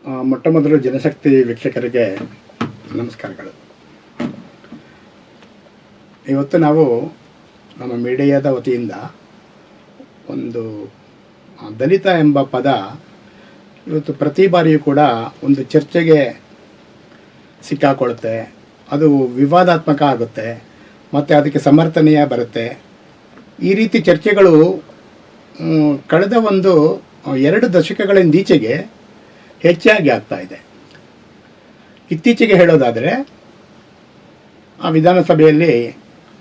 ಮೊಟ್ಟ ಮೊದಲು ಜನಶಕ್ತಿ ವೀಕ್ಷಕರಿಗೆ ನಮಸ್ಕಾರಗಳು. ಇವತ್ತು ನಾವು ನಮ್ಮ ಮೀಡಿಯಾದ ವತಿಯಿಂದ ಒಂದು ದಲಿತ ಎಂಬ ಪದ ಇವತ್ತು ಪ್ರತಿ ಬಾರಿಯೂ ಕೂಡ ಒಂದು ಚರ್ಚೆಗೆ ಸಿಕ್ಕಾಕೊಳ್ಳುತ್ತೆ. ಅದು ವಿವಾದಾತ್ಮಕ ಆಗುತ್ತೆ ಮತ್ತು ಅದಕ್ಕೆ ಸಮರ್ಥನೀಯ ಬರುತ್ತೆ. ಈ ರೀತಿ ಚರ್ಚೆಗಳು ಕಳೆದ 2 ದಶಕಗಳಿಂದೀಚೆಗೆ ಹೆಚ್ಚಾಗಿ ಆಗ್ತಾ ಇದೆ. ಇತ್ತೀಚೆಗೆ ಹೇಳೋದಾದರೆ ಆ ವಿಧಾನಸಭೆಯಲ್ಲಿ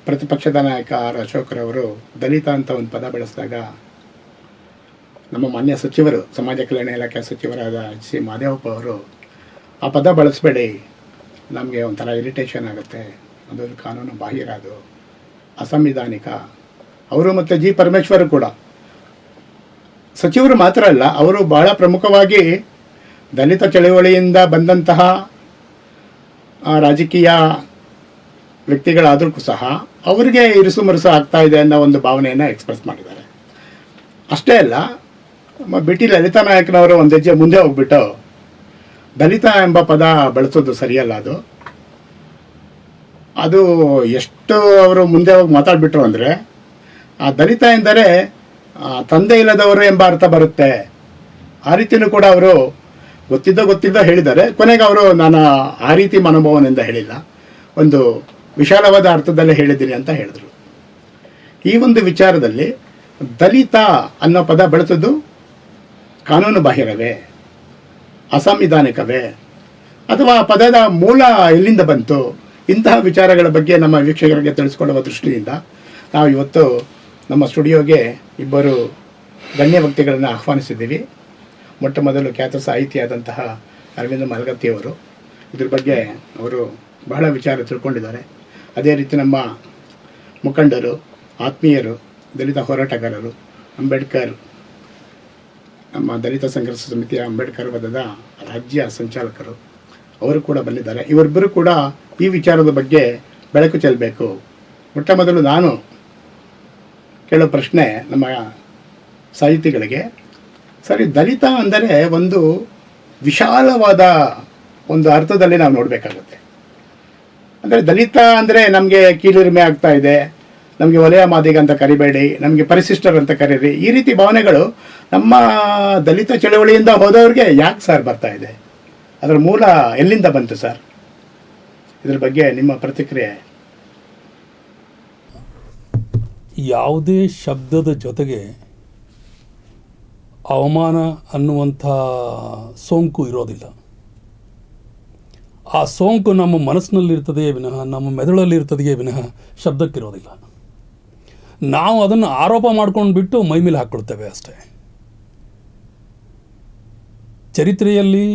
ಪ್ರತಿಪಕ್ಷದ ನಾಯಕ ಆರ್ ಅಶೋಕ್ರವರು ದಲಿತ ಅಂತ ಒಂದು ಪದ ಬಳಸಿದಾಗ ನಮ್ಮ ಮಾನ್ಯ ಸಚಿವರು, ಸಮಾಜ ಕಲ್ಯಾಣ ಇಲಾಖೆ ಸಚಿವರಾದ ಎಚ್ ಸಿ ಮಹದೇವಪ್ಪ ಅವರು ಆ ಪದ ಬಳಸಬೇಡಿ, ನಮಗೆ ಒಂಥರ ಇರಿಟೇಷನ್ ಆಗುತ್ತೆ, ಅದು ಕಾನೂನು ಬಾಹಿರ, ಅದು ಅಸಂವಿಧಾನಿಕ. ಅವರು ಮತ್ತು ಜಿ ಪರಮೇಶ್ವರ್ ಕೂಡ ಸಚಿವರು ಮಾತ್ರ ಅಲ್ಲ, ಅವರು ಬಹಳ ಪ್ರಮುಖವಾಗಿ ದಲಿತ ಚಳವಳಿಯಿಂದ ಬಂದಂತಹ ರಾಜಕೀಯ ವ್ಯಕ್ತಿಗಳಾದರೂ ಸಹ ಅವರಿಗೆ ಇರುಸು ಮುರುಸು ಆಗ್ತಾ ಇದೆ ಅನ್ನೋ ಒಂದು ಭಾವನೆಯನ್ನು ಎಕ್ಸ್ಪ್ರೆಸ್ ಮಾಡಿದ್ದಾರೆ. ಅಷ್ಟೇ ಅಲ್ಲ, ಬಿ ಟಿ ಲಲಿತಾ ನಾಯಕನವರು ಒಂದು ಹೆಜ್ಜೆ ಮುಂದೆ ಹೋಗ್ಬಿಟ್ಟು ದಲಿತ ಎಂಬ ಪದ ಬಳಸೋದು ಸರಿಯಲ್ಲ, ಅದು ಎಷ್ಟು ಅವರು ಮುಂದೆ ಹೋಗಿ ಮಾತಾಡ್ಬಿಟ್ರು ಅಂದರೆ, ಆ ದಲಿತ ಎಂದರೆ ತಂದೆ ಇಲ್ಲದವರು ಎಂಬ ಅರ್ಥ ಬರುತ್ತೆ. ಆ ರೀತಿಯೂ ಕೂಡ ಅವರು ಗೊತ್ತಿದ್ದ ಹೇಳಿದ್ದಾರೆ. ಕೊನೆಗೆ ಅವರು ನಾನು ಆ ರೀತಿ ಮನೋಭಾವನೆಯಿಂದ ಹೇಳಿಲ್ಲ, ಒಂದು ವಿಶಾಲವಾದ ಅರ್ಥದಲ್ಲೇ ಹೇಳಿದ್ದೀನಿ ಅಂತ ಹೇಳಿದರು. ಈ ಒಂದು ವಿಚಾರದಲ್ಲಿ ದಲಿತ ಅನ್ನೋ ಪದ ಬಳಸೋದು ಕಾನೂನು ಬಾಹಿರವೇ, ಅಸಂವಿಧಾನಿಕವೇ, ಅಥವಾ ಆ ಪದದ ಮೂಲ ಎಲ್ಲಿಂದ ಬಂತು, ಇಂತಹ ವಿಚಾರಗಳ ಬಗ್ಗೆ ನಮ್ಮ ವೀಕ್ಷಕರಿಗೆ ತಿಳಿಸ್ಕೊಡುವ ದೃಷ್ಟಿಯಿಂದ ನಾವು ಇವತ್ತು ನಮ್ಮ ಸ್ಟುಡಿಯೋಗೆ 2 ಗಣ್ಯ ವ್ಯಕ್ತಿಗಳನ್ನು ಆಹ್ವಾನಿಸಿದ್ದೀವಿ. ಮೊಟ್ಟ ಮೊದಲು ಖ್ಯಾತ ಸಾಹಿತಿಯಾದಂತಹ ಅರವಿಂದ ಮಲಗತ್ತಿಯವರು, ಇದ್ರ ಬಗ್ಗೆ ಅವರು ಬಹಳ ವಿಚಾರ ತಿಳ್ಕೊಂಡಿದ್ದಾರೆ. ಅದೇ ರೀತಿ ನಮ್ಮ ಮುಖಂಡರು, ಆತ್ಮೀಯರು, ದಲಿತ ಹೋರಾಟಗಾರರು, ಅಂಬೇಡ್ಕರ್, ನಮ್ಮ ದಲಿತ ಸಂಘರ್ಷ ಸಮಿತಿಯ ಅಂಬೇಡ್ಕರ್ ವಧದ ರಾಜ್ಯ ಸಂಚಾಲಕರು, ಅವರು ಕೂಡ ಬಂದಿದ್ದಾರೆ. ಇವರಿಬ್ಬರು ಕೂಡ ಈ ವಿಚಾರದ ಬಗ್ಗೆ ಬೆಳಕು ಚೆಲ್ಲಬೇಕು. ಮೊಟ್ಟ ಮೊದಲು ನಾನು ಕೇಳೋ ಪ್ರಶ್ನೆ ನಮ್ಮ ಸಾಹಿತಿಗಳಿಗೆ, ಸರಿ, ದಲಿತ ಅಂದರೆ ಒಂದು ವಿಶಾಲವಾದ ಒಂದು ಅರ್ಥದಲ್ಲಿ ನಾವು ನೋಡಬೇಕಾಗುತ್ತೆ. ಅಂದರೆ ದಲಿತ ಅಂದರೆ ನಮಗೆ ಕೀಳಿರಿಮೆ ಆಗ್ತಾ ಇದೆ, ನಮಗೆ ವಲಯ ಮಾದಿಗ ಅಂತ ಕರಿಬೇಡಿ, ನಮಗೆ ಪರಿಶಿಷ್ಟರು ಅಂತ ಕರೀರಿ, ಈ ರೀತಿ ಭಾವನೆಗಳು ನಮ್ಮ ದಲಿತ ಚಳವಳಿಯಿಂದ ಹೋದವ್ರಿಗೆ ಯಾಕೆ ಸರ್ ಬರ್ತಾ ಇದೆ? ಅದರ ಮೂಲ ಎಲ್ಲಿಂದ ಬಂತು ಸರ್? ಇದ್ರ ಬಗ್ಗೆ ನಿಮ್ಮ ಪ್ರತಿಕ್ರಿಯೆ? ಯಾವುದೇ ಶಬ್ದದ ಜೊತೆಗೆ ಅವಮಾನ ಅನ್ನುವಂಥ ಸೋಂಕು ಇರೋದಿಲ್ಲ. ಆ ಸೋಂಕು ನಮ್ಮ ಮನಸ್ಸಿನಲ್ಲಿರ್ತದೆಯೇ ವಿನಃ, ನಮ್ಮ ಮೆದುಳಲ್ಲಿರ್ತದೆಯೇ ವಿನಃ ಶಬ್ದಕ್ಕಿರೋದಿಲ್ಲ. ನಾವು ಅದನ್ನು ಆರೋಪ ಮಾಡ್ಕೊಂಡು ಬಿಟ್ಟು ಮೈಮೇಲೆ ಹಾಕ್ಕೊಳ್ತೇವೆ ಅಷ್ಟೇ. ಚರಿತ್ರೆಯಲ್ಲಿ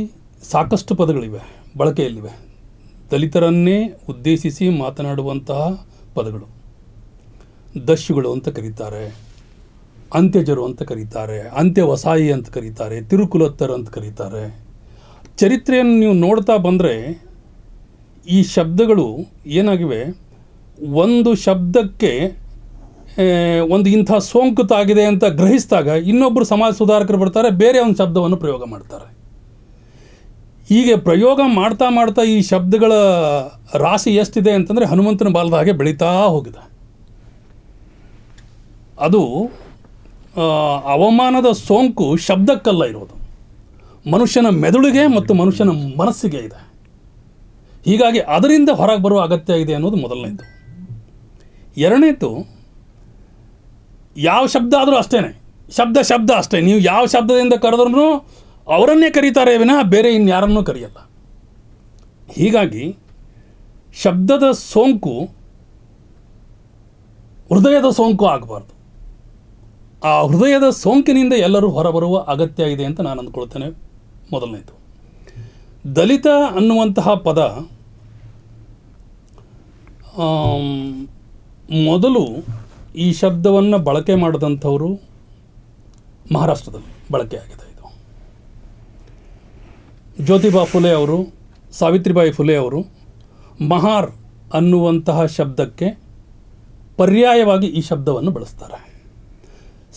ಸಾಕಷ್ಟು ಪದಗಳಿವೆ, ಬಳಕೆಯಲ್ಲಿವೆ. ದಲಿತರನ್ನೇ ಉದ್ದೇಶಿಸಿ ಮಾತನಾಡುವಂತಹ ಪದಗಳು. ದಸ್ಯುಗಳು ಅಂತ ಕರೀತಾರೆ, ಅಂತ್ಯಜರು ಅಂತ ಕರೀತಾರೆ, ಅಂತ್ಯವಸಾಯಿ ಅಂತ ಕರೀತಾರೆ, ತಿರುಕುಲತ್ತರು ಅಂತ ಕರೀತಾರೆ. ಚರಿತ್ರೆಯನ್ನು ನೀವು ನೋಡ್ತಾ ಬಂದರೆ ಈ ಶಬ್ದಗಳು ಏನಾಗಿವೆ, ಒಂದು ಶಬ್ದಕ್ಕೆ ಒಂದು ಇಂಥ ಸೋಂಕು ತಾಗಿದೆ ಅಂತ ಗ್ರಹಿಸಿದಾಗ ಇನ್ನೊಬ್ಬರು ಸಮಾಜ ಸುಧಾರಕರು ಬರ್ತಾರೆ, ಬೇರೆ ಒಂದು ಶಬ್ದವನ್ನು ಪ್ರಯೋಗ ಮಾಡ್ತಾರೆ. ಹೀಗೆ ಪ್ರಯೋಗ ಮಾಡ್ತಾ ಮಾಡ್ತಾ ಈ ಶಬ್ದಗಳ ರಾಶಿ ಎಷ್ಟಿದೆ ಅಂತಂದರೆ ಹನುಮಂತನ ಬಾಲದ ಹಾಗೆ ಬೆಳೀತಾ ಹೋಗಿದೆ. ಅದು ಅವಮಾನದ ಸೋಂಕು ಶಬ್ದಕ್ಕಲ್ಲ ಇರೋದು, ಮನುಷ್ಯನ ಮೆದುಳಿಗೆ ಮತ್ತು ಮನುಷ್ಯನ ಮನಸ್ಸಿಗೆ ಇದೆ. ಹೀಗಾಗಿ ಅದರಿಂದ ಹೊರಗೆ ಬರುವ ಅಗತ್ಯ ಇದೆ ಅನ್ನೋದು ಮೊದಲನೇದು. ಎರಡನೇದು, ಯಾವ ಶಬ್ದ ಆದರೂ ಅಷ್ಟೇ, ಶಬ್ದ ಅಷ್ಟೇ. ನೀವು ಯಾವ ಶಬ್ದದಿಂದ ಕರೆದ್ರೂ ಅವರನ್ನೇ ಕರೀತಾರೆ ವಿನಃ ಬೇರೆ ಇನ್ಯಾರನ್ನೂ ಕರೆಯಲ್ಲ. ಹೀಗಾಗಿ ಶಬ್ದದ ಸೋಂಕು ಹೃದಯದ ಸೋಂಕು ಆಗಬಾರ್ದು. ಆ ಹೃದಯದ ಸೋಂಕಿನಿಂದ ಎಲ್ಲರೂ ಹೊರಬರುವ ಅಗತ್ಯ ಇದೆ ಅಂತ ನಾನು ಅಂದ್ಕೊಳ್ತೇನೆ. ಮೊದಲನೇದು, ದಲಿತ ಅನ್ನುವಂತಹ ಪದ ಮೊದಲು ಈ ಶಬ್ದವನ್ನು ಬಳಕೆ ಮಾಡಿದಂಥವರು ಮಹಾರಾಷ್ಟ್ರದಲ್ಲಿ ಬಳಕೆಯಾಗಿದೆ. ಇದು ಜ್ಯೋತಿಬಾ ಫುಲೆ ಅವರು, ಸಾವಿತ್ರಿಬಾಯಿ ಫುಲೆ ಅವರು ಮಹಾರ್ ಅನ್ನುವಂತಹ ಶಬ್ದಕ್ಕೆ ಪರ್ಯಾಯವಾಗಿ ಈ ಶಬ್ದವನ್ನು ಬಳಸ್ತಾರೆ.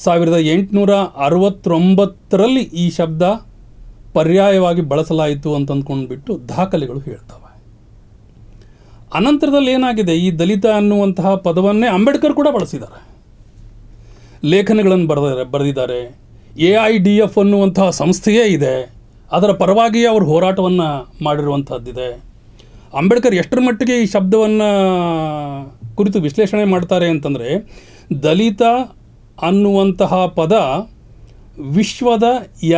1869ರಲ್ಲಿ ಈ ಶಬ್ದ ಪರ್ಯಾಯವಾಗಿ ಬಳಸಲಾಯಿತು ಅಂತ ಅಂದ್ಕೊಂಡ್ಬಿಟ್ಟು ದಾಖಲೆಗಳು ಹೇಳ್ತವೆ. ಅನಂತರದಲ್ಲಿ ಏನಾಗಿದೆ, ಈ ದಲಿತ ಅನ್ನುವಂತಹ ಪದವನ್ನೇ ಅಂಬೇಡ್ಕರ್ ಕೂಡ ಬಳಸಿದ್ದಾರೆ, ಲೇಖನಗಳನ್ನು ಬರೆದಿದ್ದಾರೆ. AIDF ಅನ್ನುವಂತಹ ಸಂಸ್ಥೆಯೇ ಇದೆ, ಅದರ ಪರವಾಗಿಯೇ ಅವರು ಹೋರಾಟವನ್ನು ಮಾಡಿರುವಂಥದ್ದಿದೆ. ಅಂಬೇಡ್ಕರ್ ಎಷ್ಟರ ಮಟ್ಟಿಗೆ ಈ ಶಬ್ದವನ್ನು ಕುರಿತು ವಿಶ್ಲೇಷಣೆ ಮಾಡ್ತಾರೆ ಅಂತಂದರೆ, ದಲಿತ ಅನ್ನುವಂತಹ ಪದ ವಿಶ್ವದ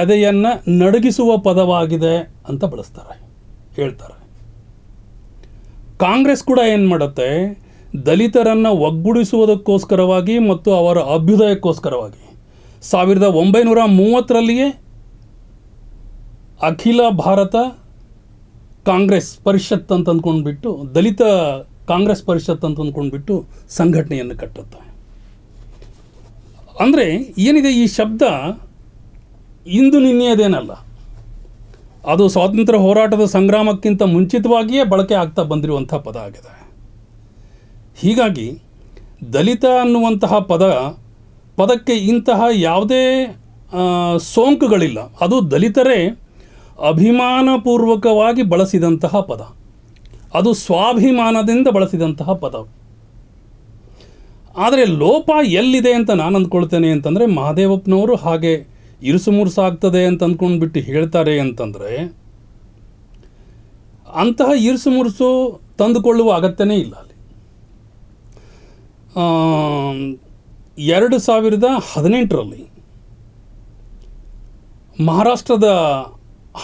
ಎದೆಯನ್ನು ನಡುಗಿಸುವ ಪದವಾಗಿದೆ ಅಂತ ಬಳಸ್ತಾರೆ, ಹೇಳ್ತಾರೆ. ಕಾಂಗ್ರೆಸ್ ಕೂಡ ಏನು ಮಾಡುತ್ತೆ, ದಲಿತರನ್ನು ಒಗ್ಗೂಡಿಸುವುದಕ್ಕೋಸ್ಕರವಾಗಿ ಮತ್ತು ಅವರ ಅಭ್ಯುದಯಕ್ಕೋಸ್ಕರವಾಗಿ 1930ರಲ್ಲಿಯೇ ಅಖಿಲ ಭಾರತ ಕಾಂಗ್ರೆಸ್ ಪರಿಷತ್ ಅಂತ ಅಂದ್ಕೊಂಡ್ಬಿಟ್ಟು, ದಲಿತ ಕಾಂಗ್ರೆಸ್ ಪರಿಷತ್ ಅಂತ ಅಂದ್ಕೊಂಡ್ಬಿಟ್ಟು ಸಂಘಟನೆಯನ್ನು ಕಟ್ಟುತ್ತೆ. ಅಂದರೆ ಏನಿದೆ, ಈ ಶಬ್ದ ಇಂದು ನಿನ್ನೆಯದೇನಲ್ಲ, ಅದು ಸ್ವಾತಂತ್ರ್ಯ ಹೋರಾಟದ ಸಂಗ್ರಾಮಕ್ಕಿಂತ ಮುಂಚಿತವಾಗಿಯೇ ಬಳಕೆ ಆಗ್ತಾ ಬಂದಿರುವಂಥ ಪದ ಆಗಿದೆ. ಹೀಗಾಗಿ ದಲಿತ ಅನ್ನುವಂತಹ ಪದಕ್ಕೆ ಇಂತಹ ಯಾವುದೇ ಸೋಂಕುಗಳಿಲ್ಲ. ಅದು ದಲಿತರೇ ಅಭಿಮಾನಪೂರ್ವಕವಾಗಿ ಬಳಸಿದಂತಹ ಪದ, ಅದು ಸ್ವಾಭಿಮಾನದಿಂದ ಬಳಸಿದಂತಹ ಪದ. ಆದರೆ ಲೋಪ ಎಲ್ಲಿದೆ ಅಂತ ನಾನು ಅಂದ್ಕೊಳ್ತೇನೆ ಅಂತಂದರೆ, ಮಹದೇವಪ್ಪನವರು ಹಾಗೆ ಇರುಸು ಮುರುಸು ಆಗ್ತದೆ ಅಂತ ಅಂದ್ಕೊಂಡ್ಬಿಟ್ಟು ಹೇಳ್ತಾರೆ ಅಂತಂದರೆ, ಅಂತಹ ಇರುಸು ಮುರುಸು ತಂದುಕೊಳ್ಳುವ ಅಗತ್ಯನೇ ಇಲ್ಲ. ಅಲ್ಲಿ 2018ರಲ್ಲಿ ಮಹಾರಾಷ್ಟ್ರದ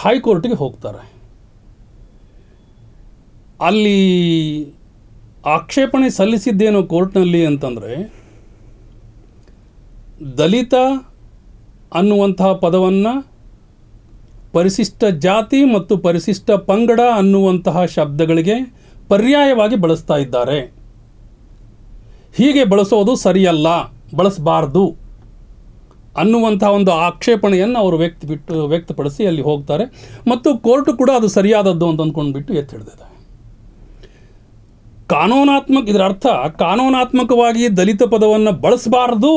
ಹೈಕೋರ್ಟ್ಗೆ ಹೋಗ್ತಾರೆ. ಅಲ್ಲಿ ಆಕ್ಷೇಪಣೆ ಸಲ್ಲಿಸಿದ್ದೇನೋ ಕೋರ್ಟ್ನಲ್ಲಿ ಅಂತಂದರೆ, ದಲಿತ ಅನ್ನುವಂತಹ ಪದವನ್ನು ಪರಿಶಿಷ್ಟ ಜಾತಿ ಮತ್ತು ಪರಿಶಿಷ್ಟ ಪಂಗಡ ಅನ್ನುವಂತಹ ಶಬ್ದಗಳಿಗೆ ಪರ್ಯಾಯವಾಗಿ ಬಳಸ್ತಾ ಇದ್ದಾರೆ. ಹೀಗೆ ಬಳಸೋದು ಸರಿಯಲ್ಲ, ಬಳಸಬಾರ್ದು ಅನ್ನುವಂಥ ಒಂದು ಆಕ್ಷೇಪಣೆಯನ್ನು ಅವರು ವ್ಯಕ್ತಪಡಿಸಿ ಅಲ್ಲಿ ಹೋಗ್ತಾರೆ. ಮತ್ತು ಕೋರ್ಟ್ ಕೂಡ ಅದು ಸರಿಯಾದದ್ದು ಅಂತ ಅಂದ್ಕೊಂಡ್ಬಿಟ್ಟು ಎತ್ತಿ ಹಿಡಿದಿದೆ. ಇದರ ಅರ್ಥ ಕಾನೂನಾತ್ಮಕವಾಗಿ ದಲಿತ ಪದವನ್ನು ಬಳಸಬಾರ್ದು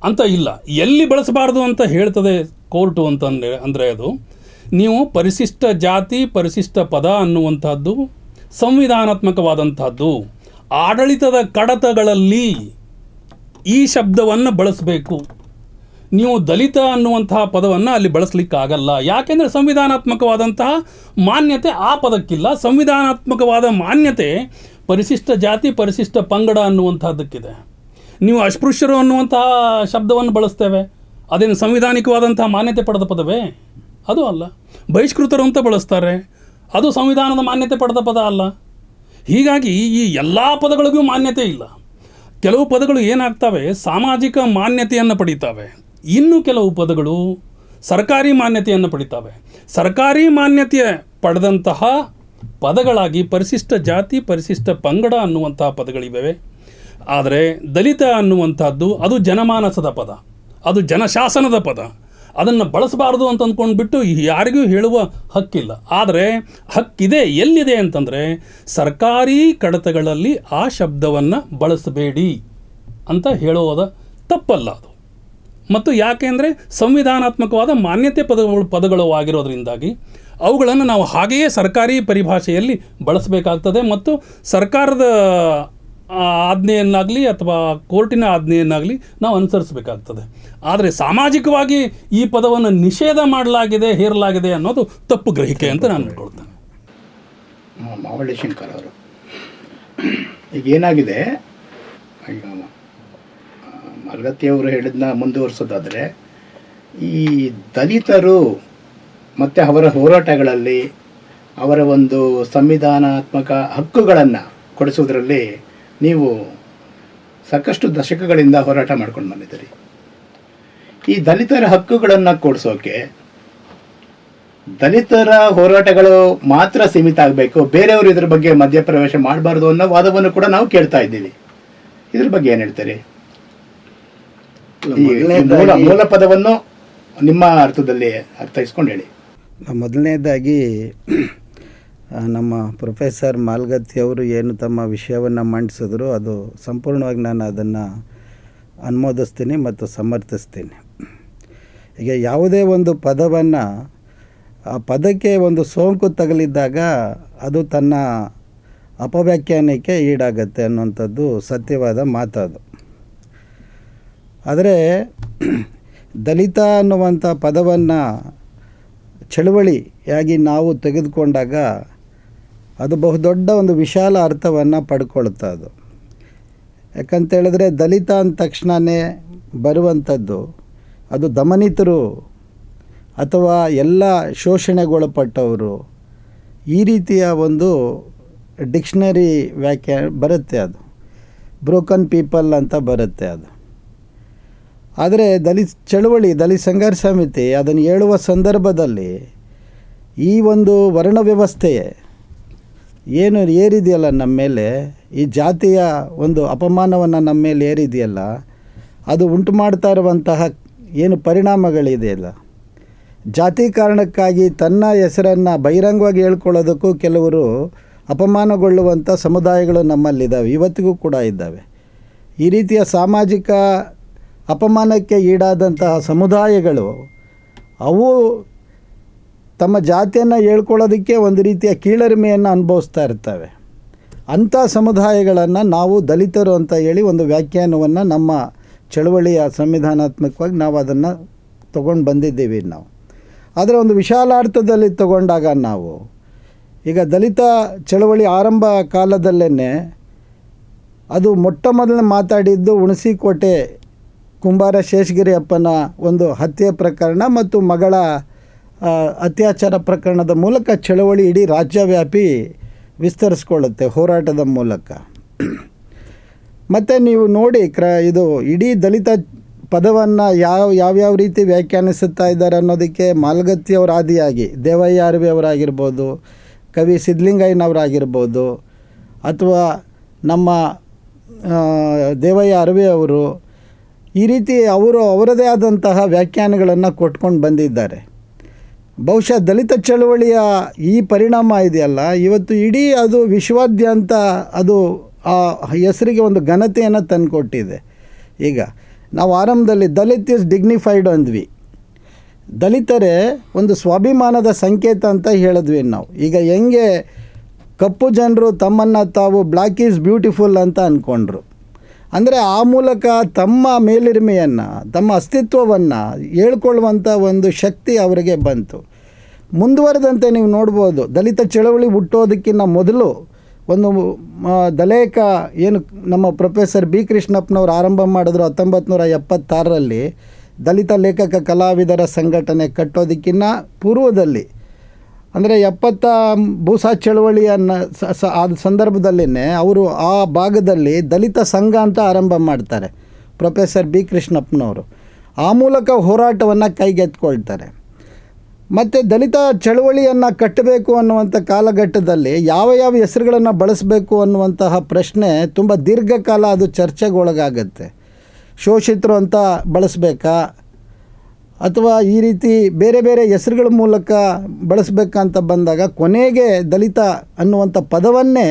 ಅಂತ ಇಲ್ಲ. ಎಲ್ಲಿ ಬಳಸಬಾರ್ದು ಅಂತ ಹೇಳ್ತದೆ ಕೋರ್ಟು ಅಂದರೆ ಅದು, ನೀವು ಪರಿಶಿಷ್ಟ ಜಾತಿ ಪರಿಶಿಷ್ಟ ಪದ ಅನ್ನುವಂಥದ್ದು ಸಂವಿಧಾನಾತ್ಮಕವಾದಂಥದ್ದು, ಆಡಳಿತದ ಕಡತಗಳಲ್ಲಿ ಈ ಶಬ್ದವನ್ನು ಬಳಸಬೇಕು. ನೀವು ದಲಿತ ಅನ್ನುವಂತಹ ಪದವನ್ನು ಅಲ್ಲಿ ಬಳಸಲಿಕ್ಕಾಗಲ್ಲ. ಯಾಕೆಂದರೆ ಸಂವಿಧಾನಾತ್ಮಕವಾದಂತಹ ಮಾನ್ಯತೆ ಆ ಪದಕ್ಕಿಲ್ಲ. ಸಂವಿಧಾನಾತ್ಮಕವಾದ ಮಾನ್ಯತೆ ಪರಿಶಿಷ್ಟ ಜಾತಿ ಪರಿಶಿಷ್ಟ ಪಂಗಡ ಅನ್ನುವಂಥದ್ದಕ್ಕಿದೆ. ನೀವು ಅಸ್ಪೃಶ್ಯರು ಅನ್ನುವಂತಹ ಶಬ್ದವನ್ನು ಬಳಸ್ತೇವೆ, ಅದೇನು ಸಂವಿಧಾನಿಕವಾದಂತಹ ಮಾನ್ಯತೆ ಪಡೆದ ಪದವೇ? ಅದು ಅಲ್ಲ. ಬಹಿಷ್ಕೃತರು ಅಂತ ಬಳಸ್ತಾರೆ, ಅದು ಸಂವಿಧಾನದ ಮಾನ್ಯತೆ ಪಡೆದ ಪದ ಅಲ್ಲ. ಹೀಗಾಗಿ ಈ ಎಲ್ಲ ಪದಗಳಿಗೂ ಮಾನ್ಯತೆ ಇಲ್ಲ. ಕೆಲವು ಪದಗಳು ಏನಾಗ್ತವೆ, ಸಾಮಾಜಿಕ ಮಾನ್ಯತೆಯನ್ನು ಪಡೀತವೆ. ಇನ್ನು ಕೆಲವು ಪದಗಳು ಸರ್ಕಾರಿ ಮಾನ್ಯತೆಯನ್ನು ಪಡಿತವೆ. ಸರ್ಕಾರಿ ಮಾನ್ಯತೆ ಪಡೆದಂತಹ ಪದಗಳಾಗಿ ಪರಿಶಿಷ್ಟ ಜಾತಿ ಪರಿಶಿಷ್ಟ ಪಂಗಡ ಅನ್ನುವಂತಹ ಪದಗಳಿವೆ. ಆದರೆ ದಲಿತ ಅನ್ನುವಂಥದ್ದು ಅದು ಜನಮಾನಸದ ಪದ, ಅದು ಜನಶಾಸನದ ಪದ. ಅದನ್ನು ಬಳಸಬಾರ್ದು ಅಂತ ಅಂದ್ಕೊಂಡ್ಬಿಟ್ಟು ಯಾರಿಗೂ ಹೇಳುವ ಹಕ್ಕಿಲ್ಲ. ಆದರೆ ಹಕ್ಕಿದೆ. ಎಲ್ಲಿದೆ ಅಂತಂದರೆ, ಸರ್ಕಾರಿ ಕಡತಗಳಲ್ಲಿ ಆ ಶಬ್ದವನ್ನು ಬಳಸಬೇಡಿ ಅಂತ ಹೇಳೋದ ತಪ್ಪಲ್ಲ ಅದು. ಮತ್ತು ಯಾಕೆಂದರೆ ಸಂವಿಧಾನಾತ್ಮಕವಾದ ಮಾನ್ಯತೆ ಪದಗಳು ಆಗಿರೋದ್ರಿಂದಾಗಿ ಅವುಗಳನ್ನು ನಾವು ಹಾಗೆಯೇ ಸರ್ಕಾರಿ ಪರಿಭಾಷೆಯಲ್ಲಿ ಬಳಸಬೇಕಾಗ್ತದೆ. ಮತ್ತು ಸರ್ಕಾರದ ಆಜ್ಞೆಯನ್ನಾಗಲಿ ಅಥವಾ ಕೋರ್ಟಿನ ಆಜ್ಞೆಯನ್ನಾಗಲಿ ನಾವು ಅನುಸರಿಸಬೇಕಾಗ್ತದೆ. ಆದರೆ ಸಾಮಾಜಿಕವಾಗಿ ಈ ಪದವನ್ನು ನಿಷೇಧ ಮಾಡಲಾಗಿದೆ, ಹೇರಲಾಗಿದೆ ಅನ್ನೋದು ತಪ್ಪು ಗ್ರಹಿಕೆ ಅಂತ ನಾನು ಅನ್ಕೊಳ್ತೇನೆ. ಮಾವಳ್ಳಿ ಶಂಕರ್ ಅವರು, ಈಗ ಏನಾಗಿದೆ, ಈಗ ಮಾಲ್ಗತ್ತಿಯವರು ಹೇಳಿದ್ನ ಮುಂದುವರಿಸೋದಾದರೆ, ಈ ದಲಿತರು ಮತ್ತು ಅವರ ಹೋರಾಟಗಳಲ್ಲಿ ಅವರ ಒಂದು ಸಂವಿಧಾನಾತ್ಮಕ ಹಕ್ಕುಗಳನ್ನು ಕೊಡಿಸೋದ್ರಲ್ಲಿ ನೀವು ಸಾಕಷ್ಟು ದಶಕಗಳಿಂದ ಹೋರಾಟ ಮಾಡ್ಕೊಂಡು ಬಂದಿದ್ದೀರಿ. ಈ ದಲಿತರ ಹಕ್ಕುಗಳನ್ನು ಕೊಡಿಸೋಕೆ ದಲಿತರ ಹೋರಾಟಗಳು ಮಾತ್ರ ಸೀಮಿತ ಆಗಬೇಕು, ಬೇರೆಯವರು ಇದ್ರ ಬಗ್ಗೆ ಮಧ್ಯಪ್ರವೇಶ ಮಾಡಬಾರ್ದು ಅನ್ನೋ ವಾದವನ್ನು ಕೂಡ ನಾವು ಕೇಳ್ತಾ ಇದ್ದೀವಿ. ಇದ್ರ ಬಗ್ಗೆ ಏನು ಹೇಳ್ತೀರಿ? ಮೂಲ ಪದವನ್ನು ನಿಮ್ಮ ಅರ್ಥದಲ್ಲಿ ಅರ್ಥೈಸ್ಕೊಂಡು ಹೇಳಿ. ಮೊದಲನೇದಾಗಿ ನಮ್ಮ ಪ್ರೊಫೆಸರ್ ಮಾಲ್ಗತ್ತಿಯವರು ಏನು ತಮ್ಮ ವಿಷಯವನ್ನು ಮಂಡಿಸಿದ್ರು, ಅದು ಸಂಪೂರ್ಣವಾಗಿ ನಾನು ಅದನ್ನು ಅನುಮೋದಿಸ್ತೀನಿ ಮತ್ತು ಸಮರ್ಥಿಸ್ತೀನಿ. ಈಗ ಯಾವುದೇ ಒಂದು ಪದವನ್ನು ಆ ಪದಕ್ಕೆ ಒಂದು ಸೋಂಕು ತಗಲಿದ್ದಾಗ ಅದು ತನ್ನ ಅಪವ್ಯಾಖ್ಯಾನಕ್ಕೆ ಈಡಾಗತ್ತೆ ಅನ್ನುವಂಥದ್ದು ಸತ್ಯವಾದ ಮಾತದು. ಆದರೆ ದಲಿತ ಅನ್ನುವಂಥ ಪದವನ್ನು ಚಳುವಳಿಯಾಗಿ ನಾವು ತೆಗೆದುಕೊಂಡಾಗ ಅದು ಬಹುದೊಡ್ಡ ಒಂದು ವಿಶಾಲ ಅರ್ಥವನ್ನು ಪಡ್ಕೊಳ್ತಾ ಅದು. ಯಾಕಂತೇಳಿದ್ರೆ ದಲಿತ ಅಂದ ತಕ್ಷಣವೇ ಬರುವಂಥದ್ದು ಅದು ದಮನಿತರು ಅಥವಾ ಎಲ್ಲ ಶೋಷಣೆಗೊಳಪಟ್ಟವರು, ಈ ರೀತಿಯ ಒಂದು ಡಿಕ್ಷನರಿ ವ್ಯಾಖ್ಯಾ ಬರುತ್ತೆ. ಅದು ಬ್ರೋಕನ್ ಪೀಪಲ್ ಅಂತ ಬರುತ್ತೆ ಅದು. ಆದರೆ ದಲಿತ ಚಳುವಳಿ, ದಲಿತ ಸಂಘರ್ಷ ಸಮಿತಿ ಅದನ್ನು ಹೇಳುವ ಸಂದರ್ಭದಲ್ಲಿ ಈ ಒಂದು ವರ್ಣ ವ್ಯವಸ್ಥೆ ಏನು ಏರಿದೆಯಲ್ಲ ನಮ್ಮ ಮೇಲೆ, ಈ ಜಾತಿಯ ಒಂದು ಅಪಮಾನವನ್ನು ನಮ್ಮ ಮೇಲೆ ಏರಿದೆಯಲ್ಲ, ಅದು ಉಂಟು ಮಾಡ್ತಾ ಇರುವಂತಹ ಏನು ಪರಿಣಾಮಗಳಿದೆಯಲ್ಲ, ಜಾತಿ ಕಾರಣಕ್ಕಾಗಿ ತನ್ನ ಹೆಸರನ್ನು ಬಹಿರಂಗವಾಗಿ ಹೇಳ್ಕೊಳ್ಳೋದಕ್ಕೂ ಕೆಲವರು ಅಪಮಾನಗೊಳ್ಳುವಂಥ ಸಮುದಾಯಗಳು ನಮ್ಮಲ್ಲಿದ್ದಾವೆ, ಇವತ್ತಿಗೂ ಕೂಡ ಇದ್ದಾವೆ. ಈ ರೀತಿಯ ಸಾಮಾಜಿಕ ಅಪಮಾನಕ್ಕೆ ಈಡಾದಂತಹ ಸಮುದಾಯಗಳು ಅವು ತಮ್ಮ ಜಾತಿಯನ್ನು ಹೇಳ್ಕೊಳ್ಳೋದಕ್ಕೆ ಒಂದು ರೀತಿಯ ಕೀಳರಿಮೆಯನ್ನು ಅನುಭವಿಸ್ತಾ ಇರ್ತವೆ. ಅಂಥ ಸಮುದಾಯಗಳನ್ನು ನಾವು ದಲಿತರು ಅಂತ ಹೇಳಿ ಒಂದು ವ್ಯಾಖ್ಯಾನವನ್ನು ನಮ್ಮ ಚಳುವಳಿಯ ಸಂವಿಧಾನಾತ್ಮಕವಾಗಿ ನಾವು ಅದನ್ನು ತೊಗೊಂಡು ಬಂದಿದ್ದೀವಿ ನಾವು. ಆದರೆ ಒಂದು ವಿಶಾಲಾರ್ಥದಲ್ಲಿ ತಗೊಂಡಾಗ ನಾವು ಈಗ ದಲಿತ ಚಳವಳಿ ಆರಂಭ ಕಾಲದಲ್ಲೇ ಅದು ಮೊಟ್ಟ ಮೊದಲನೇ ಮಾತಾಡಿದ್ದು ಹುಣಸಿಕೋಟೆ ಕುಂಬಾರ ಶೇಷಗಿರಿ ಅಪ್ಪನ ಒಂದು ಹತ್ಯೆ ಪ್ರಕರಣ ಮತ್ತು ಮಗಳ ಅತ್ಯಾಚಾರ ಪ್ರಕರಣದ ಮೂಲಕ ಚಳವಳಿ ಇಡೀ ರಾಜ್ಯವ್ಯಾಪಿ ವಿಸ್ತರಿಸ್ಕೊಳ್ಳುತ್ತೆ ಹೋರಾಟದ ಮೂಲಕ. ಮತ್ತು ನೀವು ನೋಡಿ ಇದು ಇಡೀ ದಲಿತ ಪದವನ್ನು ಯಾವ್ಯಾವ ರೀತಿ ವ್ಯಾಖ್ಯಾನಿಸುತ್ತಾ ಇದ್ದಾರೆ ಅನ್ನೋದಕ್ಕೆ ಮಾಲ್ಗತ್ತಿಯವರ ಆದಿಯಾಗಿ ದೇವಯ್ಯ ಅರವಿ ಅವರಾಗಿರ್ಬೋದು, ಕವಿ ಸಿದ್ಧಲಿಂಗಯ್ಯನವರಾಗಿರ್ಬೋದು, ಅಥವಾ ನಮ್ಮ ದೇವಯ್ಯ ಅರವಿ ಅವರು, ಈ ರೀತಿ ಅವರದೇ ಆದಂತಹ ವ್ಯಾಖ್ಯಾನಗಳನ್ನು ಕೊಟ್ಕೊಂಡು ಬಂದಿದ್ದಾರೆ. ಬಹುಶಃ ದಲಿತ ಚಳವಳಿಯ ಈ ಪರಿಣಾಮ ಇದೆಯಲ್ಲ, ಇವತ್ತು ಇಡೀ ಅದು ವಿಶ್ವಾದ್ಯಂತ ಅದು ಆ ಹೆಸರಿಗೆ ಒಂದು ಘನತೆಯನ್ನು ತಂದುಕೊಟ್ಟಿದೆ. ಈಗ ನಾವು ಆರಂಭದಲ್ಲಿ ದಲಿತ್ ಇಸ್ ಡಿಗ್ನಿಫೈಡ್ ಅಂದ್ವಿ, ದಲಿತರೇ ಒಂದು ಸ್ವಾಭಿಮಾನದ ಸಂಕೇತ ಅಂತ ಹೇಳಿದ್ವಿ ನಾವು. ಈಗ ಹೆಂಗೆ ಕಪ್ಪು ಜನರು ತಮ್ಮನ್ನು ತಾವು ಬ್ಲ್ಯಾಕ್ ಈಸ್ ಬ್ಯೂಟಿಫುಲ್ ಅಂತ ಅಂದ್ಕೊಂಡ್ರು, ಅಂದರೆ ಆ ಮೂಲಕ ತಮ್ಮ ಮೇಲಿರಿಮೆಯನ್ನು, ತಮ್ಮ ಅಸ್ತಿತ್ವವನ್ನು ಹೇಳ್ಕೊಳ್ಳುವಂಥ ಒಂದು ಶಕ್ತಿ ಅವರಿಗೆ ಬಂತು. ಮುಂದುವರೆದಂತೆ ನೀವು ನೋಡ್ಬೋದು, ದಲಿತ ಚಳವಳಿ ಹುಟ್ಟೋದಕ್ಕಿಂತ ಮೊದಲು ಒಂದು ದಲೇಕ ಏನು ನಮ್ಮ ಪ್ರೊಫೆಸರ್ ಬಿ ಕೃಷ್ಣಪ್ಪನವರು ಆರಂಭ ಮಾಡಿದ್ರು 1976ರಲ್ಲಿ ದಲಿತ ಲೇಖಕ ಕಲಾವಿದರ ಸಂಘಟನೆ ಕಟ್ಟೋದಕ್ಕಿಂತ ಪೂರ್ವದಲ್ಲಿ, ಅಂದರೆ 70 ಭೂಸಾ ಚಳವಳಿಯನ್ನು ಆದ ಸಂದರ್ಭದಲ್ಲೇ ಅವರು ಆ ಭಾಗದಲ್ಲಿ ದಲಿತ ಸಂಘ ಅಂತ ಆರಂಭ ಮಾಡ್ತಾರೆ ಪ್ರೊಫೆಸರ್ ಬಿ ಕೃಷ್ಣಪ್ಪನವರು. ಆ ಮೂಲಕ ಹೋರಾಟವನ್ನು ಕೈಗೆತ್ಕೊಳ್ತಾರೆ. ಮತ್ತು ದಲಿತ ಚಳವಳಿಯನ್ನು ಕಟ್ಟಬೇಕು ಅನ್ನುವಂಥ ಕಾಲಘಟ್ಟದಲ್ಲಿ ಯಾವ ಯಾವ ಹೆಸರುಗಳನ್ನು ಬಳಸಬೇಕು ಅನ್ನುವಂತಹ ಪ್ರಶ್ನೆ ತುಂಬ ದೀರ್ಘಕಾಲ ಅದು ಚರ್ಚೆಗೊಳಗಾಗತ್ತೆ. ಶೋಷಿತರು ಅಂತ ಬಳಸಬೇಕಾ ಅಥವಾ ಈ ರೀತಿ ಬೇರೆ ಬೇರೆ ಹೆಸರುಗಳ ಮೂಲಕ ಬಳಸಬೇಕಂತ ಬಂದಾಗ ಕೊನೆಗೆ ದಲಿತ ಅನ್ನುವಂಥ ಪದವನ್ನೇ